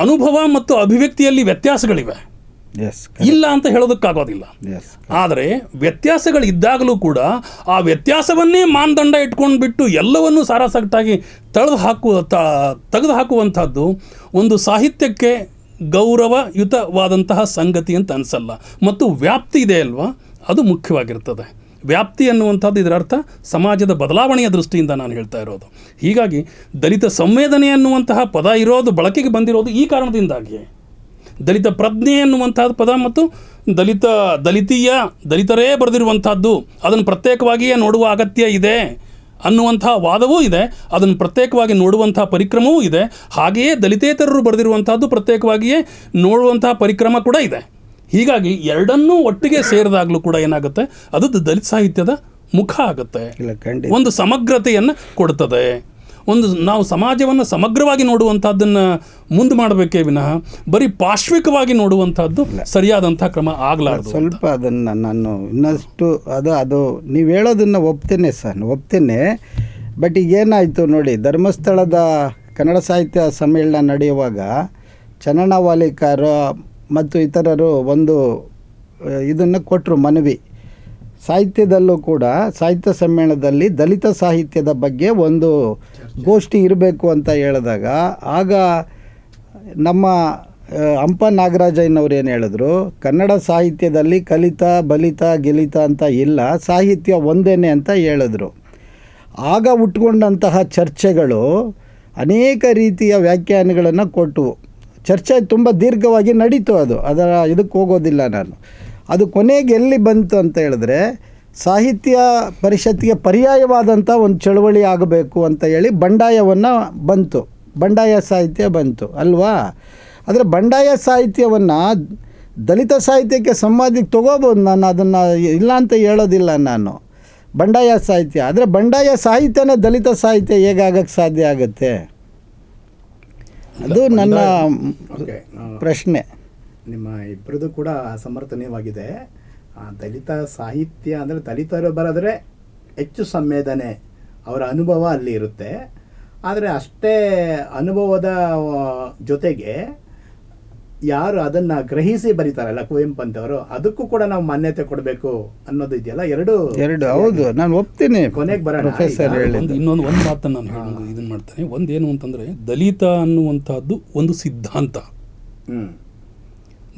ಅನುಭವ ಮತ್ತು ಅಭಿವ್ಯಕ್ತಿಯಲ್ಲಿ ವ್ಯತ್ಯಾಸಗಳಿವೆ, ಇಲ್ಲ ಅಂತ ಹೇಳೋದಕ್ಕಾಗೋದಿಲ್ಲ. ಆದರೆ ವ್ಯತ್ಯಾಸಗಳಿದ್ದಾಗಲೂ ಕೂಡ ಆ ವ್ಯತ್ಯಾಸವನ್ನೇ ಮಾನದಂಡ ಇಟ್ಕೊಂಡ್ಬಿಟ್ಟು ಎಲ್ಲವನ್ನೂ ಸಾರಾಸಗಟಾಗಿ ತೆಗೆದು ಹಾಕುವಂಥದ್ದು ಒಂದು ಸಾಹಿತ್ಯಕ್ಕೆ ಗೌರವಯುತವಾದಂತಹ ಸಂಗತಿ ಅಂತ ಅನಿಸಲ್ಲ. ಮತ್ತು ವ್ಯಾಪ್ತಿ ಇದೆ ಅಲ್ವಾ, ಅದು ಮುಖ್ಯವಾಗಿರ್ತದೆ. ವ್ಯಾಪ್ತಿ ಅನ್ನುವಂಥದ್ದು ಇದರ ಅರ್ಥ ಸಮಾಜದ ಬದಲಾವಣೆಯ ದೃಷ್ಟಿಯಿಂದ ನಾನು ಹೇಳ್ತಾ ಇರೋದು. ಹೀಗಾಗಿ ದಲಿತ ಸಂವೇದನೆ ಅನ್ನುವಂತಹ ಪದ ಇರೋದು ಬಳಕೆಗೆ ಬಂದಿರೋದು ಈ ಕಾರಣದಿಂದಾಗಿ. ದಲಿತ ಪ್ರಜ್ಞೆ ಅನ್ನುವಂಥದ್ದು ಪದ ಮತ್ತು ದಲಿತರೇ ಬರೆದಿರುವಂಥದ್ದು, ಅದನ್ನು ಪ್ರತ್ಯೇಕವಾಗಿಯೇ ನೋಡುವ ಅಗತ್ಯ ಇದೆ ಅನ್ನುವಂಥ ವಾದವೂ ಇದೆ, ಅದನ್ನು ಪ್ರತ್ಯೇಕವಾಗಿ ನೋಡುವಂಥ ಪರಿಕ್ರಮವೂ ಇದೆ. ಹಾಗೆಯೇ ದಲಿತೇತರರು ಬರೆದಿರುವಂಥದ್ದು ಪ್ರತ್ಯೇಕವಾಗಿಯೇ ನೋಡುವಂತಹ ಪರಿಕ್ರಮ ಕೂಡ ಇದೆ. ಹೀಗಾಗಿ ಎರಡನ್ನೂ ಒಟ್ಟಿಗೆ ಸೇರಿದಾಗಲೂ ಕೂಡ ಏನಾಗುತ್ತೆ, ಅದು ದಲಿತ ಸಾಹಿತ್ಯದ ಮುಖ ಆಗುತ್ತೆ, ಒಂದು ಸಮಗ್ರತೆಯನ್ನು ಕೊಡ್ತದೆ. ನಾವು ಸಮಾಜವನ್ನು ಸಮಗ್ರವಾಗಿ ನೋಡುವಂಥದ್ದನ್ನು ಮುಂದೆ ಮಾಡಬೇಕೇ ವಿನಃ ಬರೀ ಪಾರ್ಶ್ವಿಕವಾಗಿ ನೋಡುವಂಥದ್ದು ಸರಿಯಾದಂಥ ಕ್ರಮ ಆಗಲಾರ್ದು. ಸ್ವಲ್ಪ ಅದನ್ನು ನಾನು ಇನ್ನಷ್ಟು ಅದು ನೀವು ಹೇಳೋದನ್ನು ಒಪ್ತೇನೆ. ಬಟ್ ಈಗೇನಾಯಿತು ನೋಡಿ, ಧರ್ಮಸ್ಥಳದ ಕನ್ನಡ ಸಾಹಿತ್ಯ ಸಮ್ಮೇಳನ ನಡೆಯುವಾಗ ಚನ್ನಣ್ಣ ವಾಲಿಕಾರ ಮತ್ತು ಇತರರು ಒಂದು ಇದನ್ನು ಕೊಟ್ಟರು ಮನವಿ. ಸಾಹಿತ್ಯದಲ್ಲೂ ಕೂಡ ಸಾಹಿತ್ಯ ಸಮ್ಮೇಳನದಲ್ಲಿ ದಲಿತ ಸಾಹಿತ್ಯದ ಬಗ್ಗೆ ಒಂದು ಗೋಷ್ಠಿ ಇರಬೇಕು ಅಂತ ಹೇಳಿದಾಗ ಆಗ ನಮ್ಮ ಹಂಪ ನಾಗರಾಜಯ್ಯನವ್ರು ಏನು ಹೇಳಿದ್ರು, ಕನ್ನಡ ಸಾಹಿತ್ಯದಲ್ಲಿ ಕಲಿತ ಬಲಿತ ಗೆಲಿತ ಅಂತ ಇಲ್ಲ, ಸಾಹಿತ್ಯ ಒಂದೇನೆ ಅಂತ ಹೇಳಿದ್ರು. ಆಗ ಹುಟ್ಕೊಂಡಂತಹ ಚರ್ಚೆಗಳು ಅನೇಕ ರೀತಿಯ ವ್ಯಾಖ್ಯಾನಗಳನ್ನು ಕೊಟ್ಟವು. ಚರ್ಚೆ ತುಂಬ ದೀರ್ಘವಾಗಿ ನಡೀತು. ಅದರ ಇದಕ್ಕೆ ಹೋಗೋದಿಲ್ಲ ನಾನು. ಅದು ಕೊನೆಗೆ ಎಲ್ಲಿ ಬಂತು ಅಂತ ಹೇಳಿದ್ರೆ, ಸಾಹಿತ್ಯ ಪರಿಷತ್ತಿಗೆ ಪರ್ಯಾಯವಾದಂಥ ಒಂದು ಚಳವಳಿ ಆಗಬೇಕು ಅಂತ ಹೇಳಿ ಬಂಡಾಯ ಸಾಹಿತ್ಯ ಬಂತು ಅಲ್ವಾ. ಆದರೆ ಬಂಡಾಯ ಸಾಹಿತ್ಯವನ್ನು ದಲಿತ ಸಾಹಿತ್ಯಕ್ಕೆ ಸಂವಾದಕ್ಕೆ ತೊಗೋಬೋದು, ನಾನು ಅದನ್ನು ಇಲ್ಲ ಅಂತ ಹೇಳೋದಿಲ್ಲ ನಾನು. ಬಂಡಾಯ ಸಾಹಿತ್ಯ ಆದರೆ ಬಂಡಾಯ ಸಾಹಿತ್ಯನೇ ದಲಿತ ಸಾಹಿತ್ಯ ಹೇಗಾಗಕ್ಕೆ ಸಾಧ್ಯ ಆಗುತ್ತೆ? ಅದು ನನ್ನ ಪ್ರಶ್ನೆ. ನಿಮ್ಮ ಇಬ್ಬರದು ಕೂಡ ಸಮರ್ಥನೀಯವಾಗಿದೆ. ದಲಿತ ಸಾಹಿತ್ಯ ಅಂದರೆ ದಲಿತರು ಬರೆದರೆ ಹೆಚ್ಚು ಸಂವೇದನೆ, ಅವರ ಅನುಭವ ಅಲ್ಲಿ ಇರುತ್ತೆ. ಆದರೆ ಅಷ್ಟೇ ಅನುಭವದ ಜೊತೆಗೆ ಯಾರು ಅದನ್ನು ಗ್ರಹಿಸಿ ಬರೀತಾರಲ್ಲ, ಕುವೆಂಪು ಅಂತವರು, ಅದಕ್ಕೂ ಕೂಡ ನಾವು ಮಾನ್ಯತೆ ಕೊಡಬೇಕು ಅನ್ನೋದು ಇದೆಯಲ್ಲ. ಎರಡು ಹೌದು, ನಾನು ಒಪ್ತೀನಿ. ಕೊನೆಗೆ ಬರೋಣ. ಇನ್ನೊಂದು ಮಾತನ್ನು ನಾನು ಇದನ್ನು ಮಾಡ್ತೇನೆ. ಒಂದೇನು ಅಂತಂದರೆ, ದಲಿತ ಅನ್ನುವಂಥದ್ದು ಒಂದು ಸಿದ್ಧಾಂತ,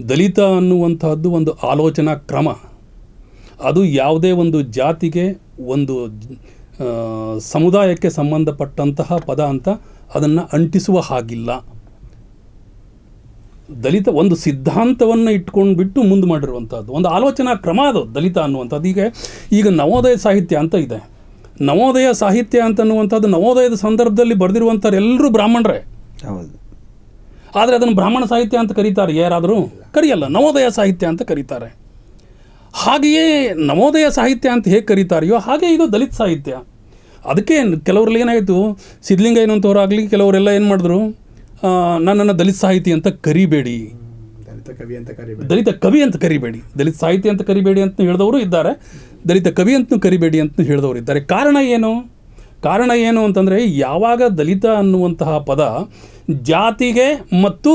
ದಲಿತ ಅನ್ನುವಂಥದ್ದು ಒಂದು ಆಲೋಚನಾ ಕ್ರಮ. ಅದು ಯಾವುದೇ ಒಂದು ಜಾತಿಗೆ, ಒಂದು ಸಮುದಾಯಕ್ಕೆ ಸಂಬಂಧಪಟ್ಟಂತಹ ಪದ ಅಂತ ಅದನ್ನು ಅಂಟಿಸುವ ಹಾಗಿಲ್ಲ. ದಲಿತ ಒಂದು ಸಿದ್ಧಾಂತವನ್ನು ಇಟ್ಕೊಂಡು ಬಿಟ್ಟು ಮುಂದೆ ಮಾಡಿರುವಂಥದ್ದು ಒಂದು ಆಲೋಚನಾ ಕ್ರಮ ಅದು ದಲಿತ ಅನ್ನುವಂಥದ್ದು. ಈಗ ನವೋದಯ ಸಾಹಿತ್ಯ ಅಂತ ಇದೆ. ನವೋದಯ ಸಾಹಿತ್ಯ ಅಂತನ್ನುವಂಥದ್ದು ನವೋದಯದ ಸಂದರ್ಭದಲ್ಲಿ ಬರೆದಿರುವಂಥವ್ರು ಎಲ್ಲರೂ ಬ್ರಾಹ್ಮಣರೇ. ಹೌದು. ಆದರೆ ಅದನ್ನು ಬ್ರಾಹ್ಮಣ ಸಾಹಿತ್ಯ ಅಂತ ಕರೀತಾರೆ ಯಾರಾದರೂ? ಕರೆಯಲ್ಲ, ನವೋದಯ ಸಾಹಿತ್ಯ ಅಂತ ಕರೀತಾರೆ. ಹಾಗೆಯೇ ನವೋದಯ ಸಾಹಿತ್ಯ ಅಂತ ಹೇಗೆ ಕರೀತಾರೆಯೋ ಹಾಗೆ ಇದು ದಲಿತ ಸಾಹಿತ್ಯ. ಅದಕ್ಕೆ ಕೆಲವ್ರಲ್ಲಿ ಏನಾಯಿತು, ಸಿದ್ಧಲಿಂಗಯ್ಯನಂತವರಾಗಲಿ ಕೆಲವರೆಲ್ಲ ಏನು ಮಾಡಿದ್ರು, ನನ್ನನ್ನು ದಲಿತ ಸಾಹಿತಿ ಅಂತ ಕರಿಬೇಡಿ, ದಲಿತ ಕವಿ ಅಂತ ಕರಿಬೇಡಿ, ದಲಿತ ಸಾಹಿತ್ಯ ಅಂತ ಕರಿಬೇಡಿ ಅಂತ ಹೇಳಿದವರು ಇದ್ದಾರೆ, ದಲಿತ ಕವಿ ಅಂತ ಕರಿಬೇಡಿ ಅಂತ ಹೇಳಿದವರು ಇದ್ದಾರೆ. ಕಾರಣ ಏನು ಅಂತಂದರೆ, ಯಾವಾಗ ದಲಿತ ಅನ್ನುವಂತಹ ಪದ ಜಾತಿಗೆ ಮತ್ತು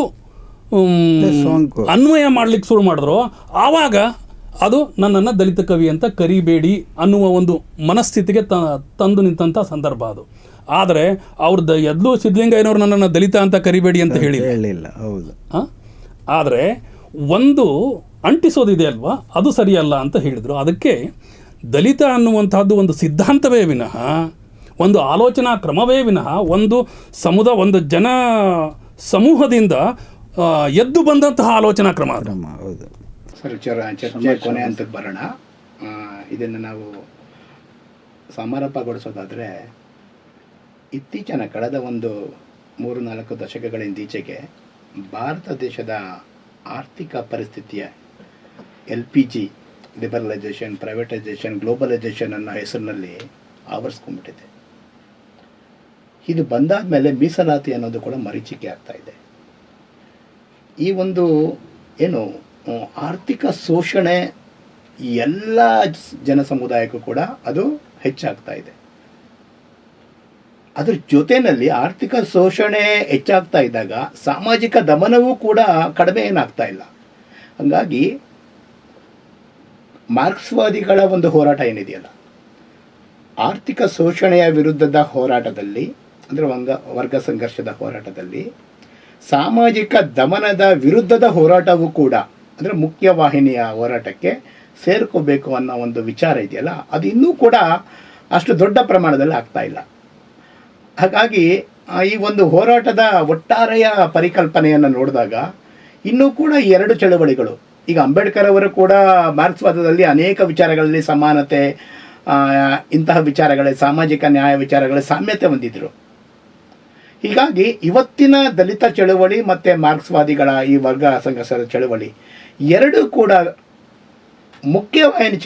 ಅನ್ವಯ ಮಾಡಲಿಕ್ಕೆ ಶುರು ಮಾಡಿದ್ರು, ಆವಾಗ ಅದು ನನ್ನನ್ನು ದಲಿತ ಕವಿ ಅಂತ ಕರಿಬೇಡಿ ಅನ್ನುವ ಒಂದು ಮನಸ್ಥಿತಿಗೆ ತಂದು ನಿಂತಹ ಸಂದರ್ಭ ಅದು. ಆದರೆ ಅವ್ರದ್ದು ಎದ್ಲು ಸಿದ್ಧಲಿಂಗಯ್ಯನವ್ರು ನನ್ನನ್ನು ದಲಿತ ಅಂತ ಕರಿಬೇಡಿ ಅಂತ ಹೇಳಿಲ್ಲ. ಹೌದು. ಆದರೆ ಒಂದು ಅಂಟಿಸೋದಿದೆ ಅಲ್ವಾ, ಅದು ಸರಿಯಲ್ಲ ಅಂತ ಹೇಳಿದರು. ಅದಕ್ಕೆ ದಲಿತ ಅನ್ನುವಂಥದ್ದು ಒಂದು ಸಿದ್ಧಾಂತವೇ ವಿನಃ, ಒಂದು ಆಲೋಚನಾ ಕ್ರಮವೇ ವಿನಃ, ಒಂದು ಜನ ಸಮೂಹದಿಂದ ಎದ್ದು ಬಂದಂತಹ ಆಲೋಚನಾ ಕ್ರಮ. ಹೌದು. ಸರ್ ಚರ್ಚೆ ಕೊನೆ ಹಂತಕ್ಕೆ ಬರೋಣ. ಇದನ್ನು ನಾವು ಸಮಾರೋಪಗೊಳಿಸೋದಾದರೆ, ಇತ್ತೀಚಿನ ಕಳೆದ ಒಂದು 3-4 ದಶಕಗಳಿಂದೀಚೆಗೆ ಭಾರತ ದೇಶದ ಆರ್ಥಿಕ ಪರಿಸ್ಥಿತಿಯ LPG ಲಿಬರಲೈಸೇಷನ್, ಪ್ರೈವೇಟೈಸೇಷನ್, ಗ್ಲೋಬಲೈಸೇಷನ್ ಅನ್ನೋ ಹೆಸರಿನಲ್ಲಿ ಆವರಿಸ್ಕೊಂಡ್ಬಿಟ್ಟಿದೆ. ಇದು ಬಂದಾದ ಮೇಲೆ ಮೀಸಲಾತಿ ಅನ್ನೋದು ಕೂಡ ಮರೀಚಿಕೆ ಆಗ್ತಾ ಇದೆ. ಈ ಒಂದು ಏನು ಆರ್ಥಿಕ ಶೋಷಣೆ ಎಲ್ಲ ಜನ ಸಮುದಾಯಕ್ಕೂ ಕೂಡ ಅದು ಹೆಚ್ಚಾಗ್ತಾ ಇದೆ. ಅದ್ರ ಜೊತೆಯಲ್ಲಿ ಆರ್ಥಿಕ ಶೋಷಣೆ ಹೆಚ್ಚಾಗ್ತಾ ಇದ್ದಾಗ ಸಾಮಾಜಿಕ ದಮನವೂ ಕೂಡ ಕಡಿಮೆ ಏನಾಗ್ತಾ ಇಲ್ಲ. ಹಾಗಾಗಿ ಮಾರ್ಕ್ಸ್ವಾದಿಗಳ ಒಂದು ಹೋರಾಟ ಏನಿದೆಯಲ್ಲ, ಆರ್ಥಿಕ ಶೋಷಣೆಯ ವಿರುದ್ಧದ ಹೋರಾಟದಲ್ಲಿ, ಅಂದರೆ ವರ್ಗ ಸಂಘರ್ಷದ ಹೋರಾಟದಲ್ಲಿ, ಸಾಮಾಜಿಕ ದಮನದ ವಿರುದ್ಧದ ಹೋರಾಟವೂ ಕೂಡ, ಅಂದರೆ ಮುಖ್ಯವಾಹಿನಿಯ ಹೋರಾಟಕ್ಕೆ ಸೇರ್ಕೋಬೇಕು ಅನ್ನೋ ಒಂದು ವಿಚಾರ ಇದೆಯಲ್ಲ, ಅದು ಇನ್ನೂ ಕೂಡ ಅಷ್ಟು ದೊಡ್ಡ ಪ್ರಮಾಣದಲ್ಲಿ ಆಗ್ತಾ ಇಲ್ಲ. ಹಾಗಾಗಿ ಈ ಒಂದು ಹೋರಾಟದ ಒಟ್ಟಾರೆಯ ಪರಿಕಲ್ಪನೆಯನ್ನು ನೋಡಿದಾಗ ಇನ್ನೂ ಕೂಡ 2 ಚಳವಳಿಗಳು, ಈಗ ಅಂಬೇಡ್ಕರ್ ಅವರು ಕೂಡ ಮಾರ್ಕ್ಸ್ವಾದದಲ್ಲಿ ಅನೇಕ ವಿಚಾರಗಳಲ್ಲಿ ಸಮಾನತೆ, ಇಂತಹ ವಿಚಾರಗಳಲ್ಲಿ ಸಾಮಾಜಿಕ ನ್ಯಾಯ ವಿಚಾರಗಳಲ್ಲಿ ಸಾಮ್ಯತೆ ಹೊಂದಿದ್ರು. ಹೀಗಾಗಿ ಇವತ್ತಿನ ದಲಿತ ಚಳವಳಿ ಮತ್ತು ಮಾರ್ಕ್ಸ್ವಾದಿಗಳ ಈ ವರ್ಗ ಸಂಘರ್ಷದ ಚಳವಳಿ 2 ಕೂಡ ಮುಖ್ಯವಾಹಿನಿ